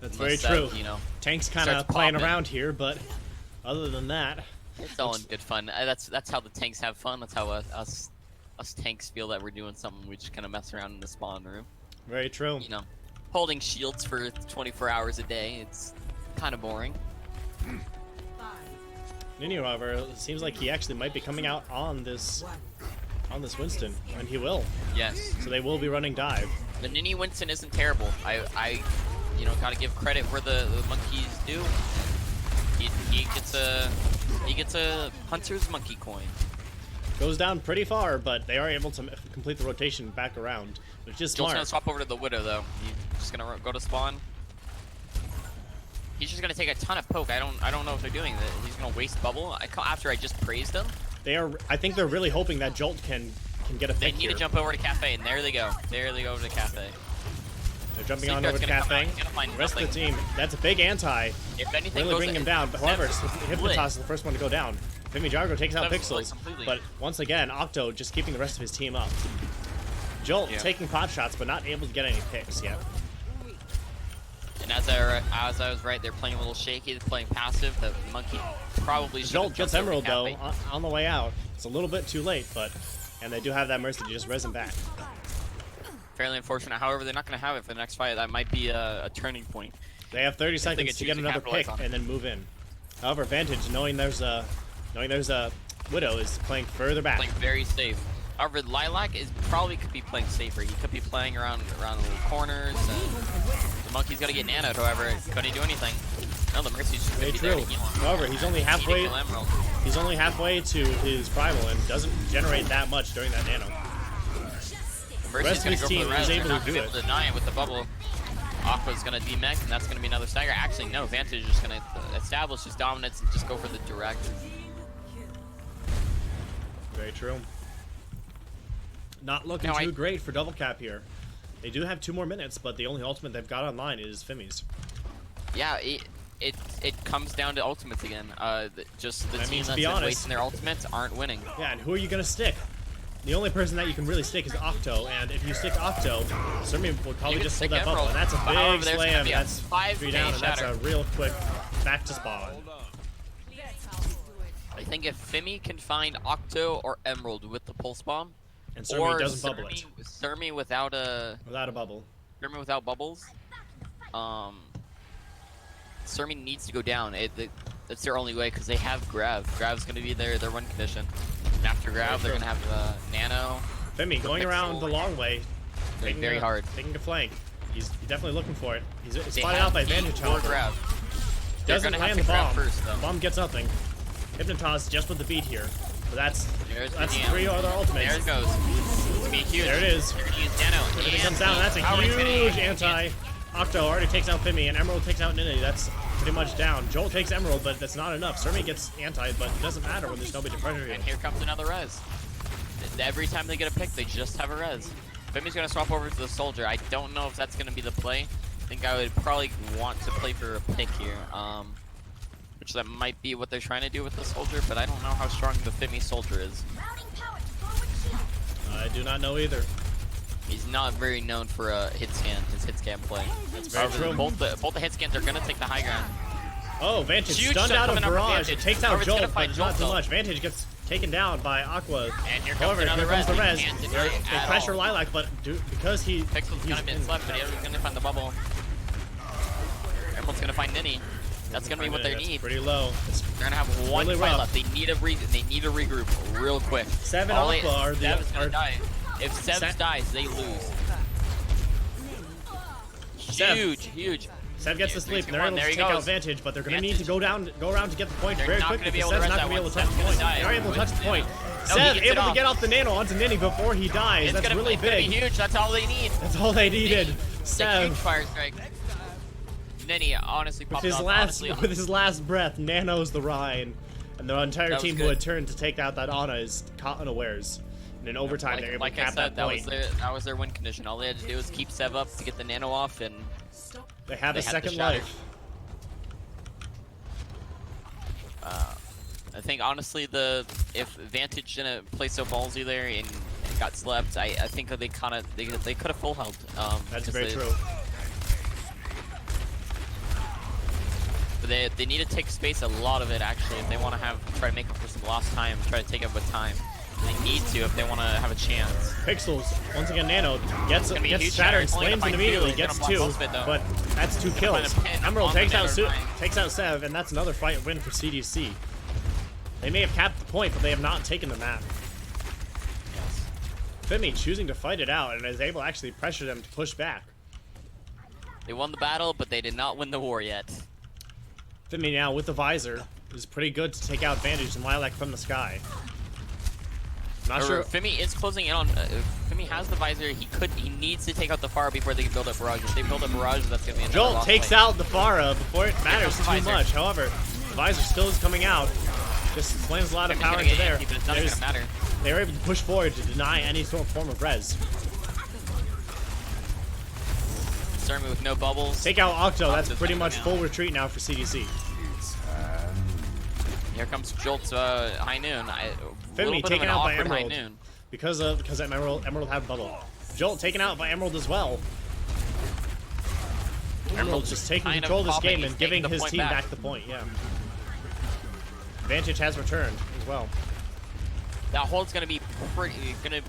That's very true. You know, Tank's kind of playing around here, but other than that, it's all in good fun. That's how the tanks have fun. That's how us tanks feel that we're doing something. We just kind of mess around in the spawn room. Very true. You know, holding shields for 24 hours a day. It's kind of boring. Nini, however, it seems like he actually might be coming out on this on this Winston, and he will. Yes. So they will be running dive. The Nini Winston isn't terrible. I you know, gotta give credit where the monkeys do. He gets a hunter's monkey coin. Goes down pretty far, but they are able to complete the rotation back around, which is Jolt's smart. gonna swap over to the Widow though. He's just gonna go to spawn. He's just gonna take a ton of poke. I don't know if they're doing that. He's gonna waste bubble. After I just praised him. They are. I think they're really hoping that Jolt can get a They pick need here. to jump over to Cafe, and there they go. There they go over to Cafe. They're jumping Sleep on Dart's over to gonna come Cafe. out. He's gonna find The rest of the nothing. team. That's a big anti. If anything Really goes bringing him in- down. But however, Sev- Hypnotoss is the first one to go down. Fimi Jargo takes out Sev's split Pixels, completely. but once again, Octo just keeping the rest of his team up. Jolt Yeah. taking pot shots, but not able to get any picks yet. And as I was right, they're playing a little shaky. They're playing passive. The monkey probably should. Jolt gets Emerald though on the way out. It's a little bit too late, but and they do have that mercy to just res him back. Fairly unfortunate. However, they're not going to have it for the next fight. That might be a turning point. They have 30 they seconds could to get choose to another capitalize pick on it. and then move in. However, Vantage, knowing there's a Widow, is playing further back. Playing very safe. However, Lilac is probably could be playing safer. He could be playing around the little corners. And the monkey's got to get nanoed. However, couldn't do anything. No, the mercy's just going Very to be there true. to heal him. However, he's only He halfway. didn't kill Emerald. He's only halfway to his primal and doesn't generate that much during that nano. Mercy's rest of going his to go team for the is res. They're able not to going do to be able it. to deny it with the bubble. Aqua's going to demech, and that's going to be another stagger. Actually, no. Vantage is just going to establish his dominance and just go for the direct. Very true. Not looking No, too great for double cap here. They do have 2 more minutes, but the only ultimate they've got online is Fimi's. Yeah, it comes down to ultimates again. Just the I mean, team to that's be been honest- wasting their ultimates aren't winning. Yeah, and who are you gonna stick? The only person that you can really stick is Octo, and if you stick Octo, Surmi will probably You just can hold that stick bubble, Emerald. and that's a But however, big there's gonna slam. be a That's 5K 3 down, and that's a shatter. real quick back to spawn. I think if Fimi can find Octo or Emerald with the pulse bomb, And Surmi or doesn't bubble it Surmi without without a bubble. Surmi without bubbles, Surmi needs to go down. That's their only way because they have Grav. Grav's gonna be their win condition. And after Grav, they're gonna have Nano. Fimi going around the long way, Very, very hard. taking a flank. He's definitely looking for it. He's They spotted have out by Pete Vantage. or however. Grav. They're Doesn't gonna have land to the grab bomb. first though. Bomb gets nothing. Hypnotoss just with the beat here. But that's There's the that's jam. 3 other ultimates. There it goes. It's gonna be huge. There it is. They're gonna use Nano. Everything and comes down. That's a Howard's gonna huge use- anti. Octo already takes out Fimi, and Emerald takes out Nini. That's pretty much down. Jolt takes Emerald, but that's not enough. Surmi gets anti, but it doesn't matter when there's nobody to pressure you. And here comes another res. Every time they get a pick, they just have a res. Fimi's gonna swap over to the soldier. I don't know if that's gonna be the play. I think I would probably want to play for a pick here. Which that might be what they're trying to do with the soldier, but I don't know how strong the Fimi soldier is. I do not know either. He's not very known for a hit scan, his hit scan play. That's very However, true. both the hit scans are gonna take the high ground. Oh, Vantage Huge stunned shot out of coming up for Barrage. Vantage. It takes out However, it's gonna Jolt, fight but Jolt, not too though. much. Vantage gets taken down by Aqua. And here comes However, another here res. comes the res. He can't They deny it at pressure all. Lilac, but because he Pixel's gonna be left, but he's gonna find the bubble. Emerald's gonna find Nini. That's gonna be what they That's need. pretty low. It's They're gonna have one really fight rough. left. They need to regroup real quick. Sev and All Aqua are the Sev's gonna are die. If Sev Sev- dies, they lose. Sev. Huge. Sev gets Yeah, to sleep, 3, and they're 2, 1, able to there he take out goes. Vantage, but they're going to need to Vantage. go around to get the point They're very not quickly. gonna be because able to Sev's rest not going to be that able to one. touch the Sev's point. gonna die. They're able to touch the Winston. point. No, he Sev gets it able to off. get off the nano onto Nini before he dies. It's That's gonna really be big. huge. That's all they need. That's all they needed. It's a huge Sev, fire strike. Nini honestly with popped his off. last Honestly, with his last breath, nanos the Rhine, and the entire That was team who good. had turned to take out that Ana is caught unawares. And in overtime, they're able like to I cap said, that point. that was their win condition. All they had to do was keep Sev up to get the nano off, and They have they a had the second shatter. life. I think honestly, if Vantage didn't play so ballsy there and got slept, I think that they could have full held. That's because very they- true. But they need to take space, a lot of it actually, if they want to try to make up for some lost time, try to take up with time. They need to if they want to have a chance. Pixels, once again, Nano gets gonna be a huge shattered, shatter. It's only slams gonna it find immediately, two. gets He's gonna 2, block most of it, though. but that's 2 kills. find a pin Emerald on the takes out Nano Rhine. takes out Sev, and that's another fight win for CDC. They may have capped the point, but they have not taken the map. Yes. Fimi choosing to fight it out and is able to actually pressure them to push back. They won the battle, but they did not win the war yet. Fimi now with the visor is pretty good to take out Vantage and Lilac from the sky. Not sure. Fimi is closing in on. Fimi has the visor. He needs to take out the Pharah before they can build up barrage. If they build up barrage, that's gonna be another Jolt lost takes fight. out the Pharah before it matters too visor. much. However, the visor still is coming out. Just slams a lot of Fimi's power gonna into get there. anti, but it's not gonna matter. They were able to push forward to deny any sort of form of res. Starting with no bubbles. Take out Octo. That's Octo's pretty not much going full out. retreat now for CDC. Here comes Jolt's High Noon. A little bit of taken an out by awkward High Emerald. Noon. Because Emerald had bubble. Jolt taken out by Emerald as well. Emerald just taking kind of control of this popping. game He's and taking giving the his point team back the point. Yeah. Vantage has returned as well. That hold's gonna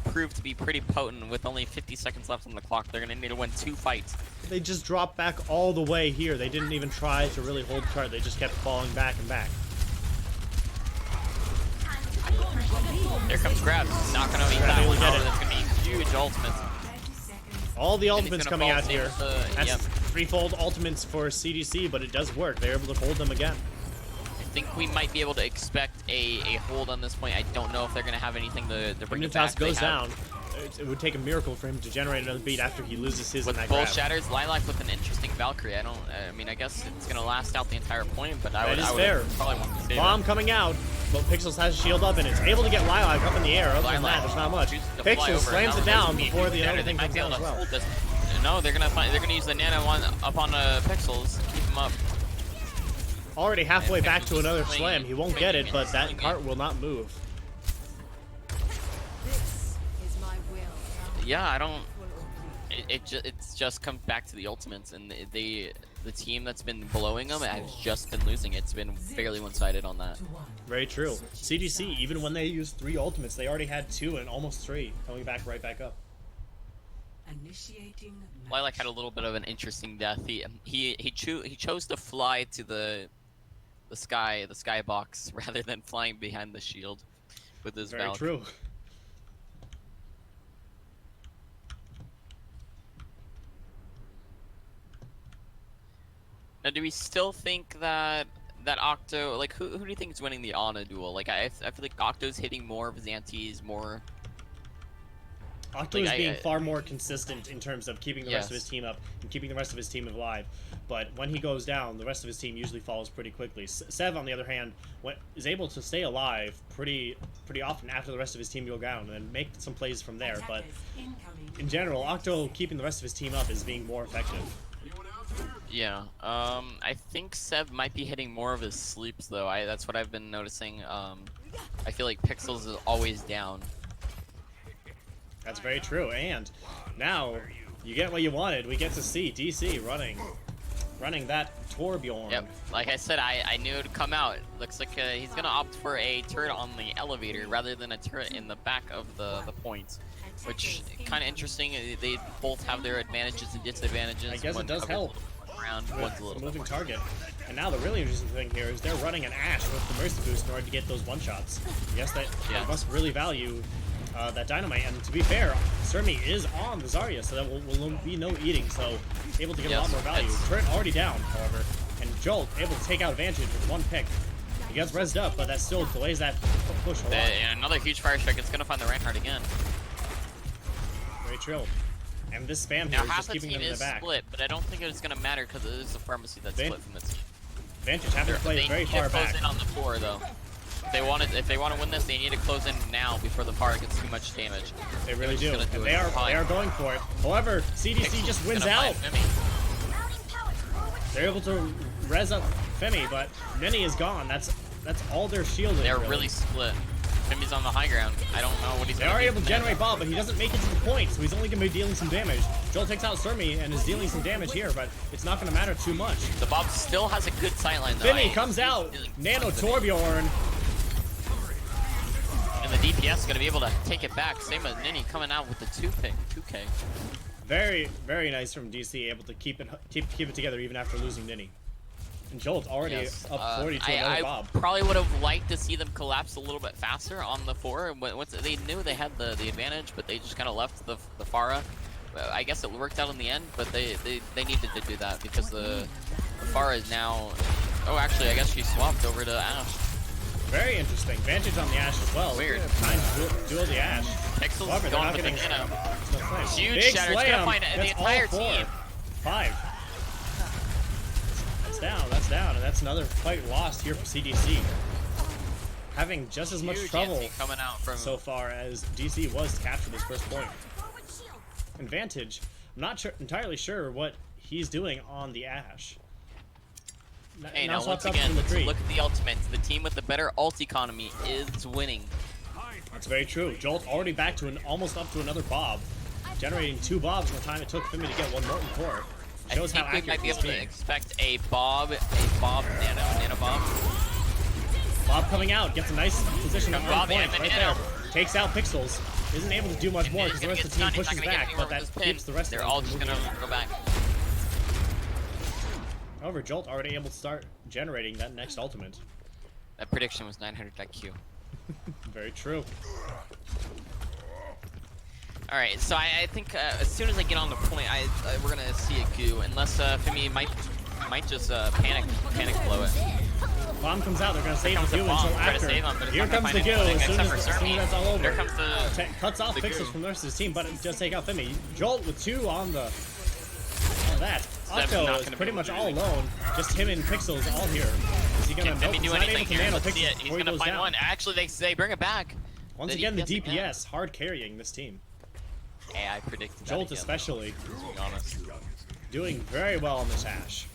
prove to be pretty potent with only 50 seconds left on the clock. They're gonna need to win 2 fights. They just dropped back all the way here. They didn't even try to really hold chart. They just kept falling back and back. Here comes Grab. Not gonna be Grab that able one. to get However, it. that's gonna be huge ultimates. All the And he's ultimates gonna coming fall out here. safe with the- That's yep. threefold ultimates for CDC, but it does work. They're able to hold them again. I think we might be able to expect a hold on this point. I don't know if they're gonna have anything to bring it back. Ignitas goes down. It would take a miracle for him to generate another beat after he loses his With in that full grab. shatters, Lilac with an interesting Valkyrie. I mean, I guess it's gonna last out the entire point, but I would fair. probably want to say Bomb coming out, but Pixels has a shield up and it's able to get Lilac up in the air. Other than Lilac that, there's not much. chooses to fly Pixels over, slams and it now down there's before speed the better. other They thing might comes be down able as to well. hold this. No, they're gonna use the Nano one up on Pixels, keep him up. Already halfway And back Pixels to another is slam. He won't get it, but that swinging. cart will not move. This is my will. Yeah, I don't. It just comes back to the ultimates, and the team that's been blowing them has just been losing. It's been fairly one-sided on that. Very true. CDC, even when they used 3 ultimates, they already had 2 and almost 3, coming back right back up. Initiating Lilac had a little bit of an interesting death. He chose to fly to the sky box rather than flying behind the shield with his Very Valk. true. Now, do we still think that Octo, like, who do you think is winning the Ana duel? Like, I feel like Octo's hitting more of his antis, more. Octo Like, is I- being far more consistent in terms of keeping the rest of his Yes. team up and keeping the rest of his team alive. But when he goes down, the rest of his team usually falls pretty quickly. Sev, on the other hand, is able to stay alive pretty often after the rest of his team go down and then make some plays from there. But attackers incoming. in general, Octo keeping the rest of his team up is being more effective. Yeah. I think Sev might be hitting more of his sleeps though. That's what I've been noticing. I feel like Pixels is always down. That's very true. And now you get what you wanted. We get to see DC running that Torbjorn. Yep. Like I said, I knew it would come out. Looks like he's gonna opt for a turret on the elevator rather than a turret in the back of the point, which kind of interesting. They both have their advantages and disadvantages. I guess One it does covers a help. little bit more ground, With one's a the little bit moving more target. And now the really interesting thing here is they're running an Ashe with the Mercy Boost in order to get those one-shots. Yes, they must really value that dynamite. And to be fair, Surmi is on the Zarya, so that will be no eating, so able to get a lot more value. Turret already down, however, and Jolt able to take out advantage with 1 pick. He gets rezzed up, but that still delays that push a lot. And another huge fire strike. It's gonna find the Reinhardt again. Very true. And this spam here Now is half just the keeping team them in the is back. split, but I don't think it's gonna matter because it is the pharmacy that's split from the team. Vantage having to play They very need far to close back. in on the 4 though. If they want to win this, they need to close in now before the Pharah gets too much damage. They really They're do. just gonna And do it. they are going for it. However, CDC Pixels just is wins gonna out. find Femi. They're able to res up Femi, but Neni is gone. That's all their shielding. They're really split. Femi's on the high ground. I don't know what he's They gonna are do able to from generate there. bomb, but he doesn't make it to the point, so he's only going to be dealing some damage. Joel takes out Surmi and is dealing some damage here, but it's not going to matter too much. The Bob still has a good sightline though. Femi comes out. Nano Torbjorn. And the DPS is gonna be able to take it back. Same as Nini coming out with the 2K. Very, very nice from DC, able to keep it together even after losing Nini. And Jolt's already Yes. up 40 to another I Bob. probably would have liked to see them collapse a little bit faster on the 4. Once they knew they had the advantage, but they just kind of left the Pharah. I guess it worked out in the end, but they needed to do that because the Pharah is now. Oh, actually, I guess she swapped over to Ashe. Very interesting. Vantage on the Ashe as well. Weird. Trying to duel the Ashe. Pixel's However, they're going not with the getting Nano. no flame. Huge Big shatter. It's gonna slam. find the That's entire all 4. team. 5. That's down, and that's another fight lost here for CDC. Having just as much Huge trouble anti coming out from so far as DC was to capture this first point. And Vantage, I'm not entirely sure what he's doing on the Ashe. Hey, now swaps once up again, from the let's tree. look at the ultimates. The team with the better ult economy is winning. That's very true. Jolt already back to almost up to another Bob, generating 2 Bobs in the time it took Fimi to get 1 Molten Core. I Shows think how we accurate might be he's able to being. expect a Bob Nano Bob. Bob coming out, gets a nice position on Bob point and the right Nano. there. Takes out Pixels. Isn't able to do much more because the rest of the team pushes back, but that keeps the rest They're of them all from just moving gonna in. go back. However, Jolt already able to start generating that next ultimate. That prediction was 900 IQ. Very true. Alright, so I think as soon as I get on the point, we're gonna see a goo, unless Fimi might just panic blow it. Bomb comes out, they're gonna save comes the the goo bomb, until try to after. save him, but it's Here not gonna comes the find goo anything as soon except as for Cerny. that's all over. There comes the Cuts off the Pixels goo. from the rest of his team, but it does take out Fimi. Jolt with 2 on the that. Seb's Octo not is gonna pretty be much able to all do alone. Just him and Pixels all here. Is he gonna Can nope, Fimi he's do not able anything to here? nano Let's see Pixels it. He's before he gonna goes find down. one. Actually, they bring it back. Once again, the DPS hard carrying this team. Hey, I predicted Jolt that again, especially to be honest. doing very well on this Ashe.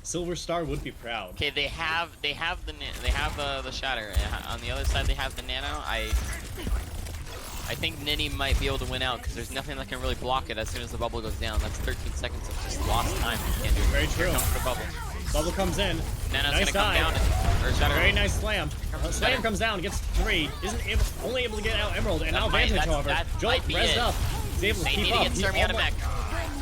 Silver Star would be proud. Okay, they have the shatter. On the other side, they have the nano. I think Nitty might be able to win out because there's nothing that can really block it as soon as the bubble goes down. That's 13 seconds of just lost time. You can't do it. Very true. Here comes the bubble. Bubble comes in. Nano's Nice gonna come dive. down. Or shatter. Very nice slam. comes Slam Shatter. comes down, gets 3. Only able to get out Emerald, and That now might- Vantage, that's- however. that Jolt might be rezzed it. up. He's able to They keep need to up. get Cerny out of mech.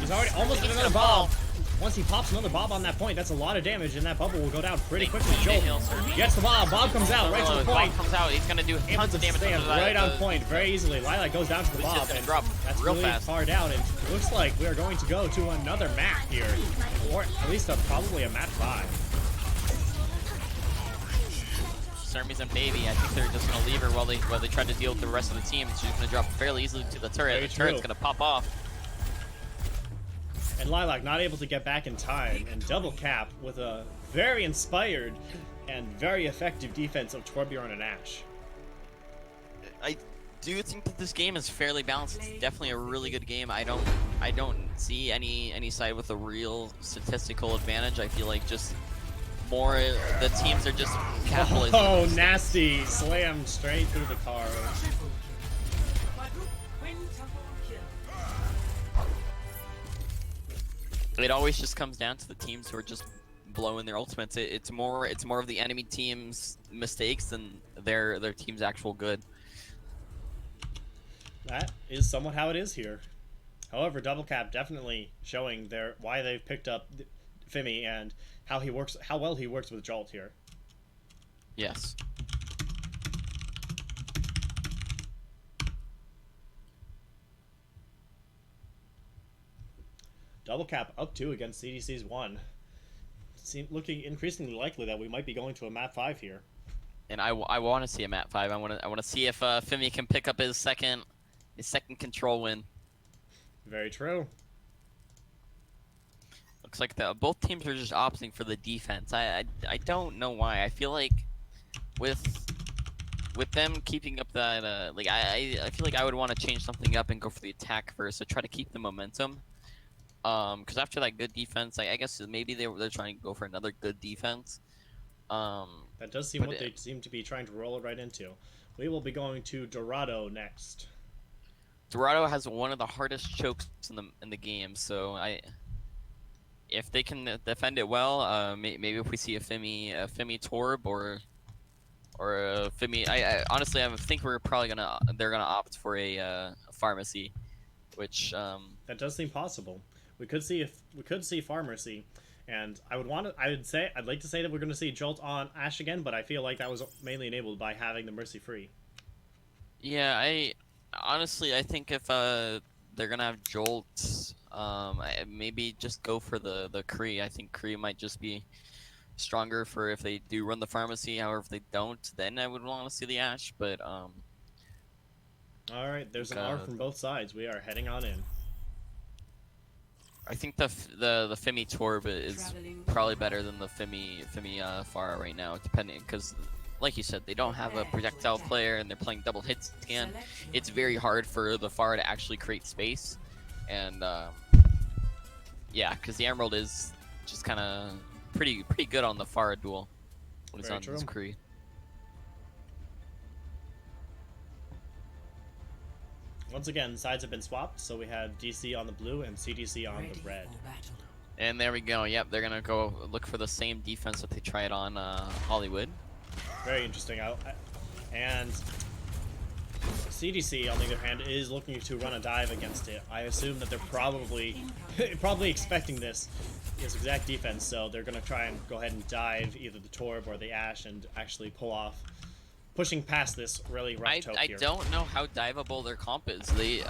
He's already almost He's with another gonna Bob. fall. Once he pops another Bob on that point, that's a lot of damage, and that bubble will go down pretty quickly. They Jolt heal Cerny. gets the Bob. Bob comes out right to the Bob point. comes out. He's gonna do Able tons to of damage. stay under right on the- point very easily. Lilac goes down to the Lucia's Bob, gonna and drop that's real really fast. far down. And it looks like we are going to go to another map here, or at least probably a map 5. Cerny's a baby. I think they're just gonna leave her while they try to deal with the rest of the team. She's gonna drop fairly easily to the turret. Very The turret's true. gonna pop off. And Lilac not able to get back in time, and double cap with a very inspired and very effective defense of Torbjorn and Ashe. I do think that this game is fairly balanced. It's definitely a really good game. I don't see any side with a real statistical advantage. I feel like just more the teams are just capitalizing. Oh, nasty! Slammed straight through the car. It always just comes down to the teams who are just blowing their ultimates. It's more of the enemy team's mistakes than their team's actual good. That is somewhat how it is here. However, double cap definitely showing why they've picked up Fimi and how well he works with Jolt here. Yes. Double cap up 2 against CDC's 1. Looking increasingly likely that we might be going to a map 5 here. And I want to see a map 5. I want to see if Fimi can pick up his second control win. Very true. Looks like both teams are just opting for the defense. I don't know why. I feel like with them keeping up that I feel like I would want to change something up and go for the attack first to try to keep the momentum. Because after that good defense, I guess maybe they're trying to go for another good defense. That does seem what they seem to be trying to roll it right into. We will be going to Dorado next. Dorado has one of the hardest chokes in the game, so if they can defend it well, maybe if we see a Fimi Torb or a Fimi, I honestly I think they're gonna opt for a pharmacy, which That does seem possible. We could see Pharmacy, And I'd like to say that we're going to see Jolt on Ashe again, but I feel like that was mainly enabled by having the Mercy free. Yeah, I honestly I think if they're gonna have Jolt, maybe just go for the Kree. I think Kree might just be stronger for if they do run the pharmacy. However, if they don't, then I would want to see the Ashe. But All right, there's an R from both sides. We are heading on in. I think the Femi Torb is probably better than the Femi Pharah right now, depending, because like you said, they don't have a projectile player and they're playing double hit scan. It's very hard for the Pharah to actually create space, and yeah, because the Emerald is just kind of pretty good on the Pharah duel when it's on this Kree. Once again, sides have been swapped, so we have DC on the blue and CDC on the red. And there we go. Yep, they're gonna go look for the same defense that they tried on Hollywood. Very interesting. And CDC, on the other hand, is looking to run a dive against it. I assume that they're probably expecting this exact defense, so they're gonna try and go ahead and dive either the Torb or the Ashe and actually pull off. Pushing past this really rough toke here. I don't know how diveable their comp is. They,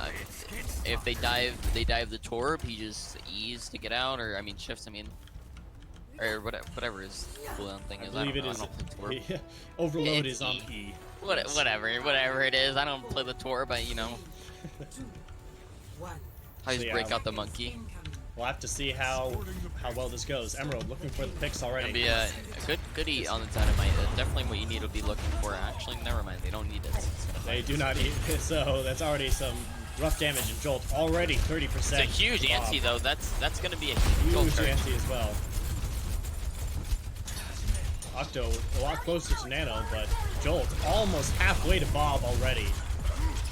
if they dive the Torb, he just E's to get out, or I mean shifts. I mean, or whatever his cooldown thing is. I believe it is. Overload is on E. Whatever it is. I don't play the Torb, but you know, I just break out the monkey. We'll have to see how well this goes. Emerald looking for the picks already. It'll be a good eat on the Dynamite. Definitely what you need to be looking for. Actually, never mind. They don't need it. They do not need it, so that's already some rough damage. And Jolt already 30%. It's a huge anti though. That's going to be a huge anti as well. Octo a lot closer to Nano, but Jolt almost halfway to Bob already.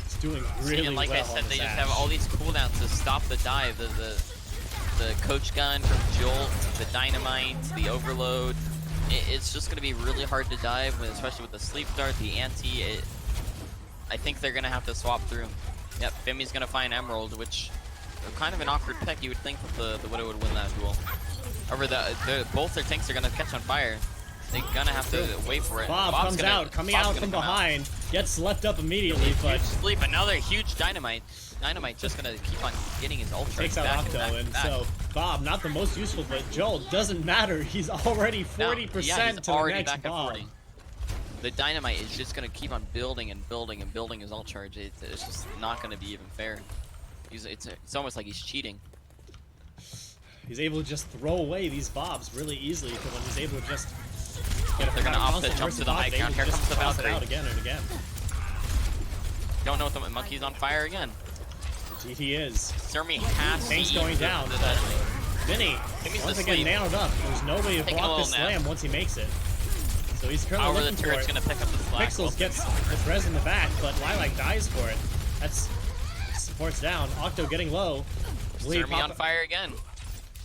It's doing really well. And like well I said, they just Ashe. have all these cooldowns to stop the dive. The coach gun from Jolt, the Dynamite, the Overload. It's just going to be really hard to dive, especially with the Sleep Dart, the Anti. I think they're going to have to swap through. Yep, Femi's going to find Emerald, which kind of an awkward pick. You would think that the Widow would win that duel. However, both their tanks are going to catch on fire. They're going to have to wait for it. Bob comes out, coming out from behind, gets left up immediately, but... Sleep, another huge Dynamite. Dynamite just gonna keep on getting his ultra. Takes out Octo, and so Bob, not the most useful, but Jolt doesn't matter. He's already 40% to the next Bob. The Dynamite is just gonna keep on building and building and building his ult charge. It's just not gonna be even fair. It's almost like he's cheating. He's able to just throw away these Bobs really easily because when he's able to just they're gonna opt to jump to the high ground. Here comes the Valkyrie. Out again and again. Don't know if the monkey's on fire again. Indeed he is. Surmy has Tanks going down. Vinny, once again nailed up. There's nobody to block this slam once he makes it. So he's currently looking for it. Gonna pick up the slack. Pixels gets the Prez in the back, but Lilac dies for it. That's supports down. Octo getting low. Surmy on fire again.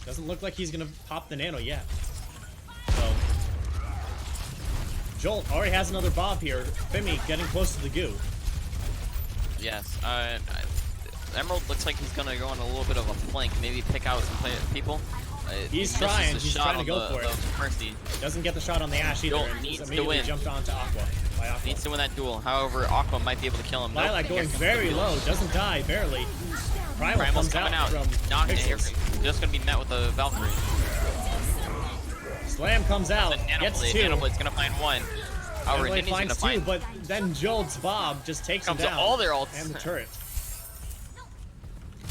Doesn't look like he's gonna pop the nano yet. So Jolt already has another Bob here. Femi getting close to the goo. Yes, Emerald looks like he's gonna go on a little bit of a flank, maybe pick out some people. He's trying to go for it. Mercy. Doesn't get the shot on the Ashe either. Jolt and needs he's to immediately win. Jumped onto Aqua. Needs to win that duel. However, Aqua might be able to kill him. Lilac going very low, doesn't die, barely. Primal Primal's comes coming out from Pixels. Just gonna be met with a Valkyrie. Slam comes out, gets two. Nanoblade's gonna find one. However, Nanoblade's finds two, but then Jolt's Bob just takes him down. All their ults. And the turret.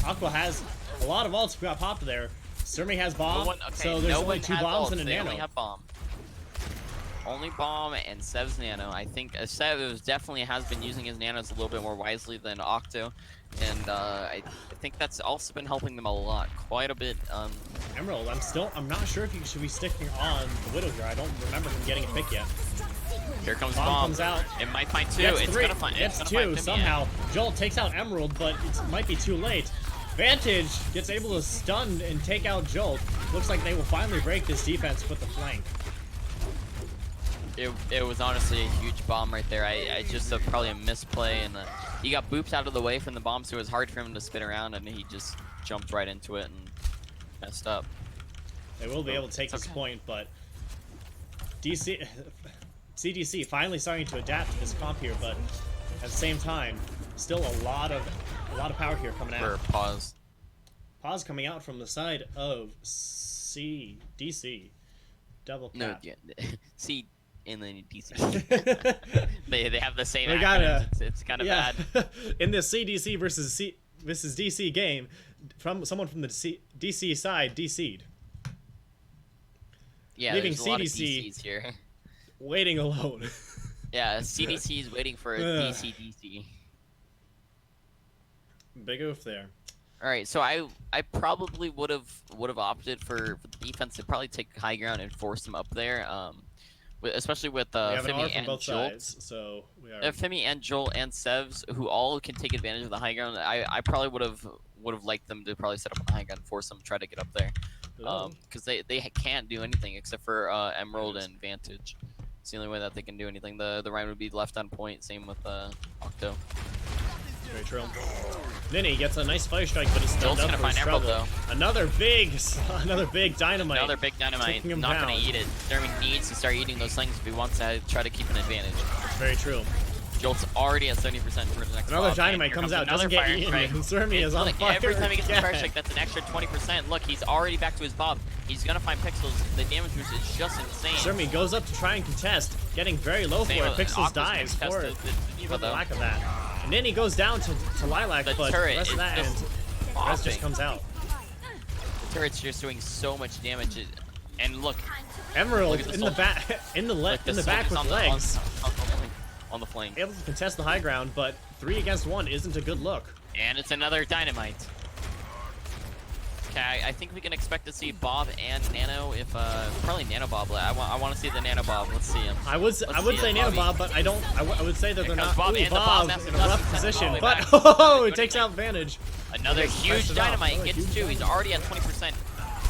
Aqua has a lot of ults got popped there. Surmy has bomb, so there's only two bombs and a nano. Only have bomb. Only bomb and Sev's nano. I think Sev definitely has been using his nanos a little bit more wisely than Octo, and I think that's also been helping them a lot, quite a bit. Emerald, I'm not sure if you should be sticking on the Widow here. I don't remember him getting a pick yet. Here comes bomb. Bomb. Comes out. It might find two. Gets it's three. gonna find. Gets it's two gonna find somehow. Jolt takes out Emerald, but it might be too late. Vantage gets able to stun and take out Jolt. Looks like they will finally break this defense with the flank. It was honestly a huge bomb right there. I just probably a misplay, and he got booped out of the way from the bomb, so it was hard for him to spin around, and he just jumped right into it and messed up. They will be able to take It's this okay. point, but CDC finally starting to adapt to this comp here, but at the same time, still a lot of power here coming For out. pause. Pause coming out from the side of CDC. Double No, cap. yeah. C and then DC. they have the same We acronyms. gotta- It's kind of Yeah, bad. in this CDC versus DC game, from someone from the DC side DC'd, Yeah, leaving there's a lot of CDC DCs here. waiting alone. Yeah, CDC is waiting for a DC. Big oof there. All right, so I probably would have opted for the defense to probably take high ground and force them up there. Especially with We have an R Fimi from and both Jolt. sides, so we are. Fimi and Jolt and Sevs, who all can take advantage of the high ground. I probably would have liked them to probably set up on the high ground and force them to try to get up there. Because they can't do anything except for Emerald and Vantage. It's the only way that they can do anything. The Rhine would be left on point. Same with Octo. Very true. Ninny gets a nice fire strike, but he's still Jolt's up gonna for his find Emerald, struggle. Another big dynamite. Another big dynamite. Taking him Not down. gonna eat it. Dermy needs to start eating those things if he wants to try to keep an advantage. That's very true. Jolt's already at 70% for the next Another boss, and dynamite here comes out, another doesn't get fire eaten. strike. Zermi is on Look, fire. every time he gets a fire again. strike, that's an extra 20%. Look, he's already back to his bob. He's gonna find Pixels. The damage boost is just insane. Zermi goes up to try and contest, getting very low for Same it. with Pixels Aqua's dives gonna for contest the the though. lack of that. And then he goes down to Lilac, The but the turret rest of is that just and the rest bopping. just comes out. The turret's just doing so much damage. And look, Emerald Look at the in the back, in the like the back with soldiers legs, on the flank. able to contest the high ground, but 3 against 1 isn't a good look. And it's another dynamite. Okay, I think we can expect to see Bob and Nano. If probably Nano Bob. I want to see the Nano Bob. Let's see him. I would see say it, Nano Bobby. Bob, but I don't. I would say that Here they're comes not. Bob, Ooh, and the Bob Bob messes in a us rough up. position, Way but back. oh, Good it takes again. out Vantage. Another Okay, huge slices out. dynamite Another gets huge 2. He's dynamite. already at 20%.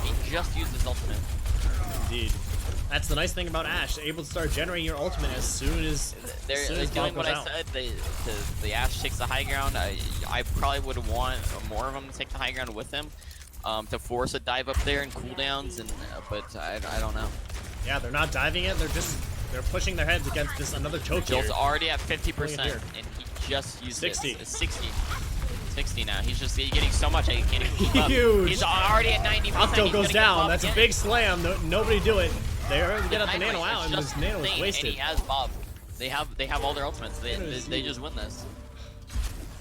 He just used his ultimate. Indeed. That's the nice thing about Ashe, able to start generating your ultimate as soon as They're Bob doing what goes I out. said. The Ashe takes the high ground. I probably would want more of them to take the high ground with him, to force a dive up there and cooldowns. And but I don't know. Yeah, they're not diving it. They're pushing their heads against this another choke here. Jolt's already at 50%, Here. and he just used 60. it. 60 now. He's just getting so much. I can't even keep up. Huge. He's already at 90%. Octo He's goes gonna down. get That's a Bob big again. slam. Nobody do it. They already get up the Nano Dynamite out, is and just this Nano is insane, wasted. And he has Bob. They have all their ultimates. They is they huge. just win this.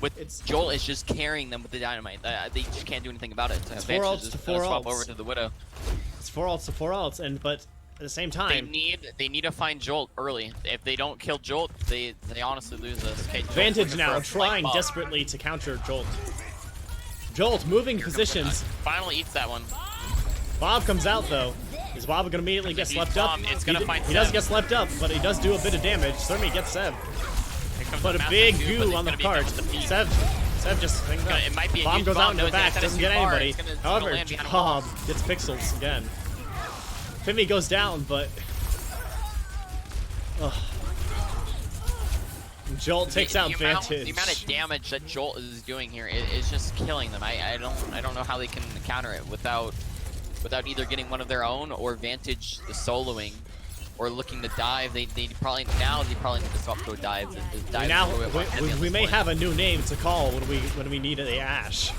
With It's- Joel is just carrying them with the dynamite. They just can't do anything about it. It's Vance 4 is ults just to gonna 4 swap ults. over to the Widow. It's 4 ults to 4 ults, but at the same time, They need to find Jolt early. If they don't kill Jolt, they honestly lose this. Okay, Jolt's Vantage looking now for a flank trying Bob. desperately to counter Jolt. Jolt moving positions. Finally eats that one. Bob comes out though. Is Bob gonna immediately get He's slept up? It's gonna find he does Sev. get slept up, but he does do a bit of damage. Certainly gets Sev. Here comes But the a massive big goo, but goo he's on the gonna be cart. done with the feet. Sev just things up. It might be a Bomb huge goes out bomb. in No, the it's gonna back, send it doesn't too get far. anybody. It's gonna However, land behind a Bob wall. gets pixels again. Fimi goes down, but Jolt takes out Vantage. The amount of damage that Jolt is doing here is just killing them. I don't know how they can counter it without either getting one of their own or Vantage soloing or looking to dive. They probably need to swap to a dive. We may have a new name to call when we need a Ashe.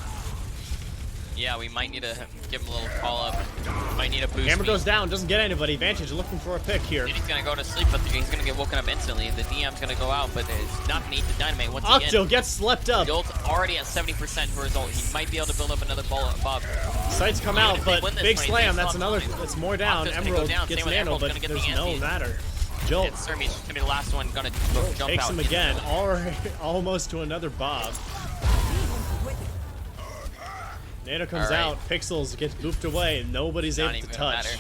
Yeah, we might need to give him a little call up. Might need a boost. Hammer speed. goes down, doesn't get anybody. Vantage looking for a pick here. And he's gonna go to sleep, but he's gonna get woken up instantly. The DM's gonna go out, but it's not gonna eat the dynamite once Octo again. gets slept up. Jolt's already at 70% for his ult. He might be able to build up another ball Bob. Sights come Even out, if they but win this big fight, slam. they That's still another. have It's more down. Octo's gonna go Emerald down. gets Same with Nano, Emerald's but gonna get there's the no anti. matter. Jolt It's Sermi's gonna be the last one. Gonna jump takes out. him again. Almost to another Bob. Nano comes Alright. out. Pixels gets booped away. Nobody's Not able even to gonna touch. matter.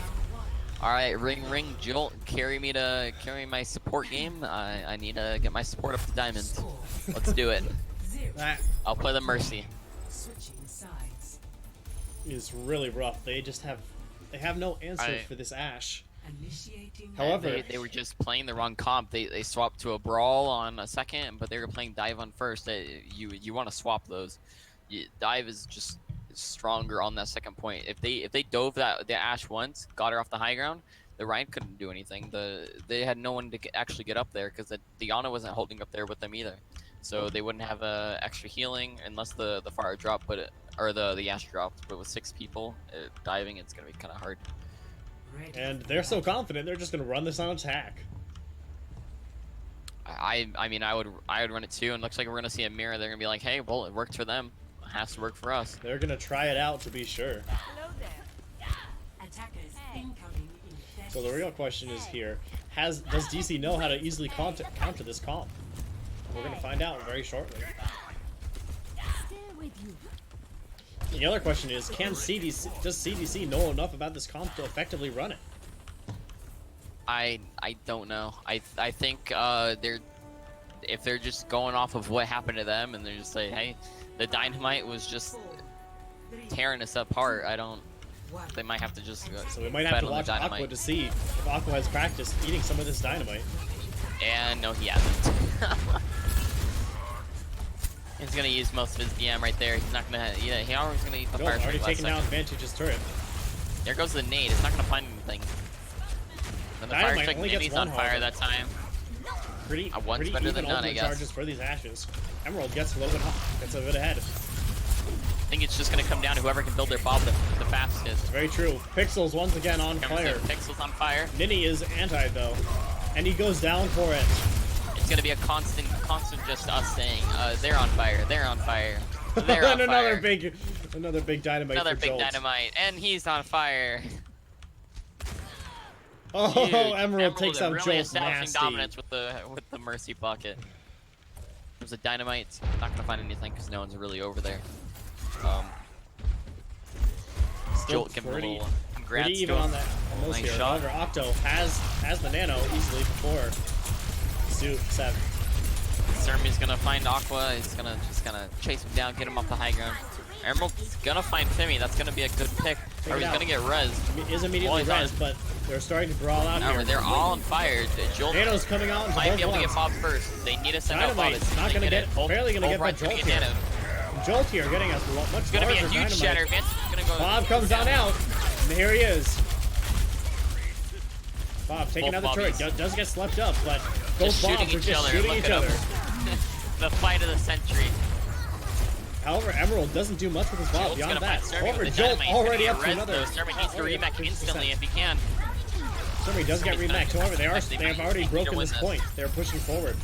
All right, ring, Jolt, carry my support game. I need to get my support up to diamond. Let's do it. That I'll play the Mercy. Switching sides. is really rough. They have no answer for this Ashe. Initiating. However, They were just playing the wrong comp. They swapped to a brawl on a second, but they were playing dive on first. You want to swap those. Dive is just stronger on that second point. If they dove the Ashe once, got her off the high ground, the Ryan couldn't do anything. They had no one to actually get up there because the Ana wasn't holding up there with them either. So they wouldn't have extra healing unless the fire dropped, or the Ashe dropped. But with 6 people diving, it's gonna be kind of hard. And they're so confident they're just gonna run this on attack. I mean I would run it too, and looks like we're gonna see a mirror. They're gonna be like, hey, well, it worked for them. It has to work for us. They're gonna try it out to be sure. Hello there. Attackers incoming in So the real question is here: does DC know how to easily counter this comp? We're gonna find out very shortly. The other question is, does CDC know enough about this comp to effectively run it? I don't know. I think if they're just going off of what happened to them, and they're just like, hey, the dynamite was just tearing us apart. They might have to just so we might have to watch Aqua to see if Aqua has practiced eating some of this dynamite. And no, he hasn't. He's gonna use most of his DM right there. He's not gonna. Yeah, he always gonna eat the fire. Already taking down Vantage's turret. There goes the nade. It's not gonna find anything. When the fire strike enemy's on fire that time. Pretty one's better than none, I guess. Charges for these Ashes. Emerald gets a little bit ahead. I think it's just gonna come down to whoever can build their bob the fastest. Very true. Pixel's once again on fire. Pixel's on fire. Ninny is anti though, and he goes down for it. It's gonna be a constant just us saying, they're on fire, they're on fire, they're on and fire. Another big dynamite. Another big Jolt. dynamite, and he's on fire. Oh, Huge. Emerald takes out really Jolt. establishing Nasty. dominance with the mercy bucket. There's a dynamite. Not gonna find anything because no one's really over there. Jolt, give him a little congrats. Pretty even on that. Almost Nice here. shot. However, Octo has the nano easily before Soup 7. Sermi's gonna find Aqua. He's just gonna chase him down, get him off the high ground. Emerald's gonna find Femi. That's gonna be a good pick. Or he's gonna get rezzed. He is immediately rezzed, but they're starting to brawl out here. They're all on fire. Jolt Nano's coming out. might be able to get Bob first. They need to send out Bob. Dynamite's not gonna get. Barely gonna get that Jolt here. Jolt here getting us much larger. It's gonna be a huge shatter. Vance is gonna go. Bob comes on out, and here he is. Bob taking out the turret. Does get slept up, but both Bobs are just shooting each other. The fight of the century. However, Emerald doesn't do much with his Bob beyond that. However, Jolt already up to another. Sermi needs to remech instantly if he can. Sermi does get remech. However, they have already broken this point. They're pushing forward.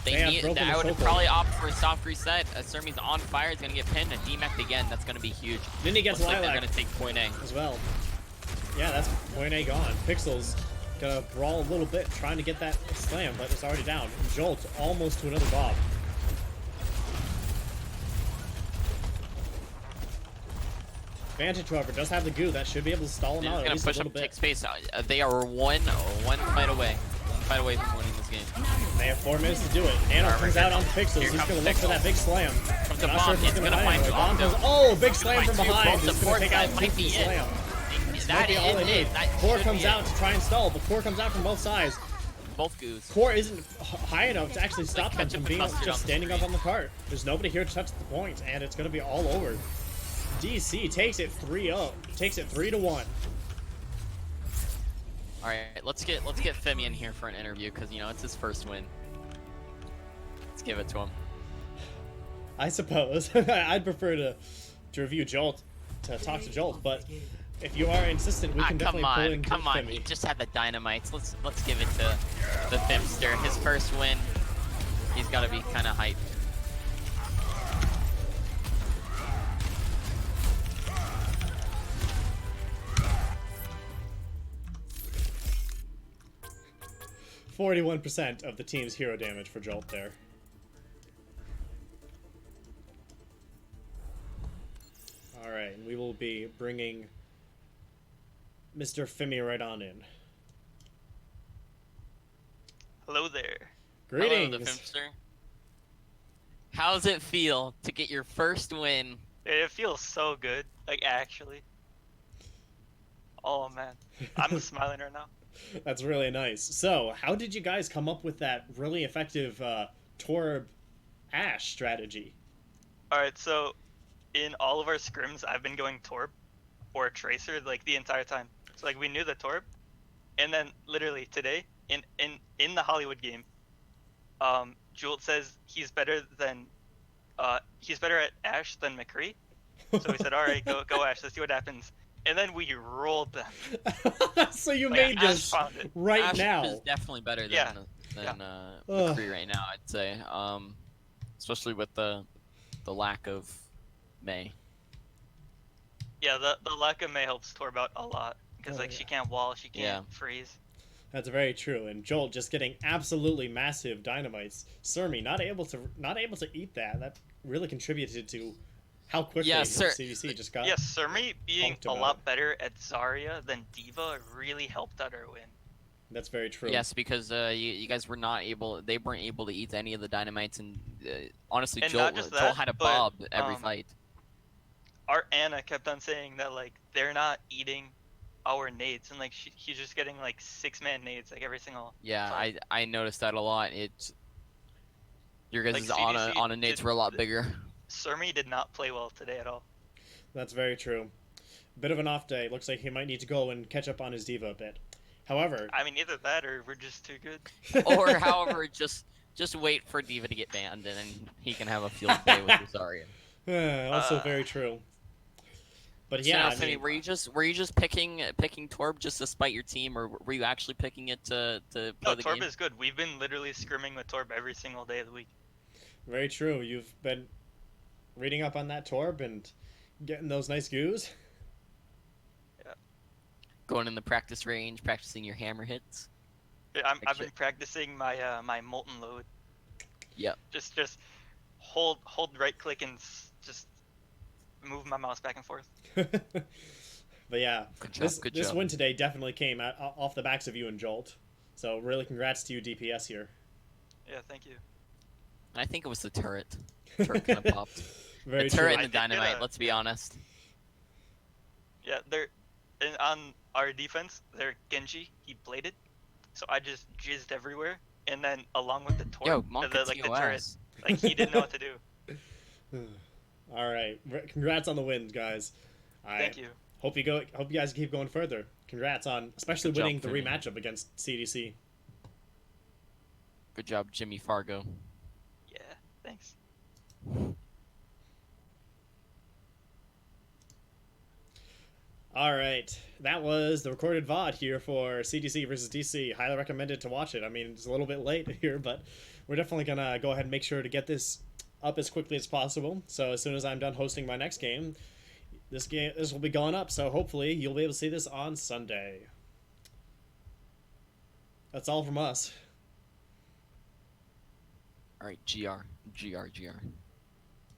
I would probably opt for a soft reset. Sermi's on fire. He's gonna get pinned and demeched again. That's gonna be huge. Then he gets Looks like Lilac. they're gonna take point A as well. Yeah, that's point A gone. Pixel's gonna brawl a little bit, trying to get that slam, but it's already down. Jolt almost to another Bob. Vantage, however, does have the goo. That should be able to stall him out at least a little bit. Take space. They are one fight away. One fight away from winning this game. They have 4 minutes to do it. Nano comes out on Pixels. He's gonna look for that big slam. From the Not bomb, sure if he's gonna find it. Bomb goes, oh, big slam from behind. He's gonna take out Pixel's slam. Might be all they need. Core comes out to try and stall, but Core comes out from both sides. Both goos. Core isn't high enough to actually stop them from being just standing up on the cart. There's nobody here to touch the point, and it's gonna be all over. DC takes it 3-0. Takes it 3-1. All right, let's get Femi in here for an interview because it's his first win. Let's give it to him. I suppose. I'd prefer to review Jolt, to talk to Jolt, but if you are insistent, we can definitely pull in Come on, Femi. he just had the dynamites. Let's give it to the Fimster. His first win. He's got to be kind of hyped. %41% of the team's hero damage for Jolt there. Alright, and we will be bringing Mr. Femi right on in. Hello there. Greetings! Hello, the Fimster. How's it feel to get your first win? It feels so good, like actually. Oh man, I'm smiling right now. That's really nice. So, how did you guys come up with that really effective Torb Ashe strategy? Alright, so in all of our scrims, I've been going Torb or Tracer like the entire time. So like we knew the Torb, and then literally today in the Hollywood game, Jewel says he's better at Ashe than McCree. So we said, all right, go Ashe, let's see what happens. And then we rolled them. So you Like, made Ash this found it. right Ash now. is definitely better than Yeah. McCree right now, I'd say. Especially with the lack of May. Yeah, the lack of May helps Torb out a lot because Oh, like yeah. she can't wall, she can't Yeah. freeze. That's very true. And Jolt just getting absolutely massive dynamites. Surmi not able to eat that. That really contributed to how quickly Yeah, Sir- CDC just got. Yeah, Surmi being punked a about lot it. better at Zarya than D.Va really helped out our win. That's very true. Yes, because you guys were not able. They weren't able to eat any of the dynamites, and honestly, And Joel not just Joel that, had a but, bob every fight. Our Anna kept on saying that like they're not eating our nades, and like he's just getting like 6-man nades like every single Yeah, fight. I noticed that a lot. It's your guys' Like, CDC on a nades did- were a lot bigger. Surmi did not play well today at all. That's very true. Bit of an off day. Looks like he might need to go and catch up on his diva a bit. However, I mean, either that or we're just too good. Or however, just wait for Diva to get banned, and then he can have a field day with Rosario. also very true. But yeah, so, I mean, were you just picking Torb just to spite your team, or were you actually picking it to play No, the Torb game? is good. We've been literally scrimming with Torb every single day of the week. very true. You've been reading up on that Torb and getting those nice goos. Going in the practice range, practicing your hammer hits. I've been practicing my my molten load. Yep. Just hold right click and just move my mouse back and forth. But yeah, Good job, this job. win today definitely came off the backs of you and Jolt. So really congrats to you, DPS here. Yeah, thank you. I think it was the turret. Turret kind of popped. Very The true. turret I and the did get dynamite. a- Let's be honest. Yeah, on our defense, they're Genji. He bladed, so I just jizzed everywhere, and then along with the torp, Yo, Monka the turret, TOS. like he didn't know what to do. All right, congrats on the wins, guys. Thank you. Hope you guys keep going further. Congrats on especially Good job, winning the Vinny. rematch up against CDC. Good job, Jimmy Fargo. Yeah, thanks. All right, that was the recorded VOD here for CDC versus DC. Highly recommended to watch it. I mean, it's a little bit late here, but we're definitely gonna go ahead and make sure to get this up as quickly as possible. So as soon as I'm done hosting my next game, this will be going up. So hopefully you'll be able to see this on Sunday. That's all from us. All right, GR.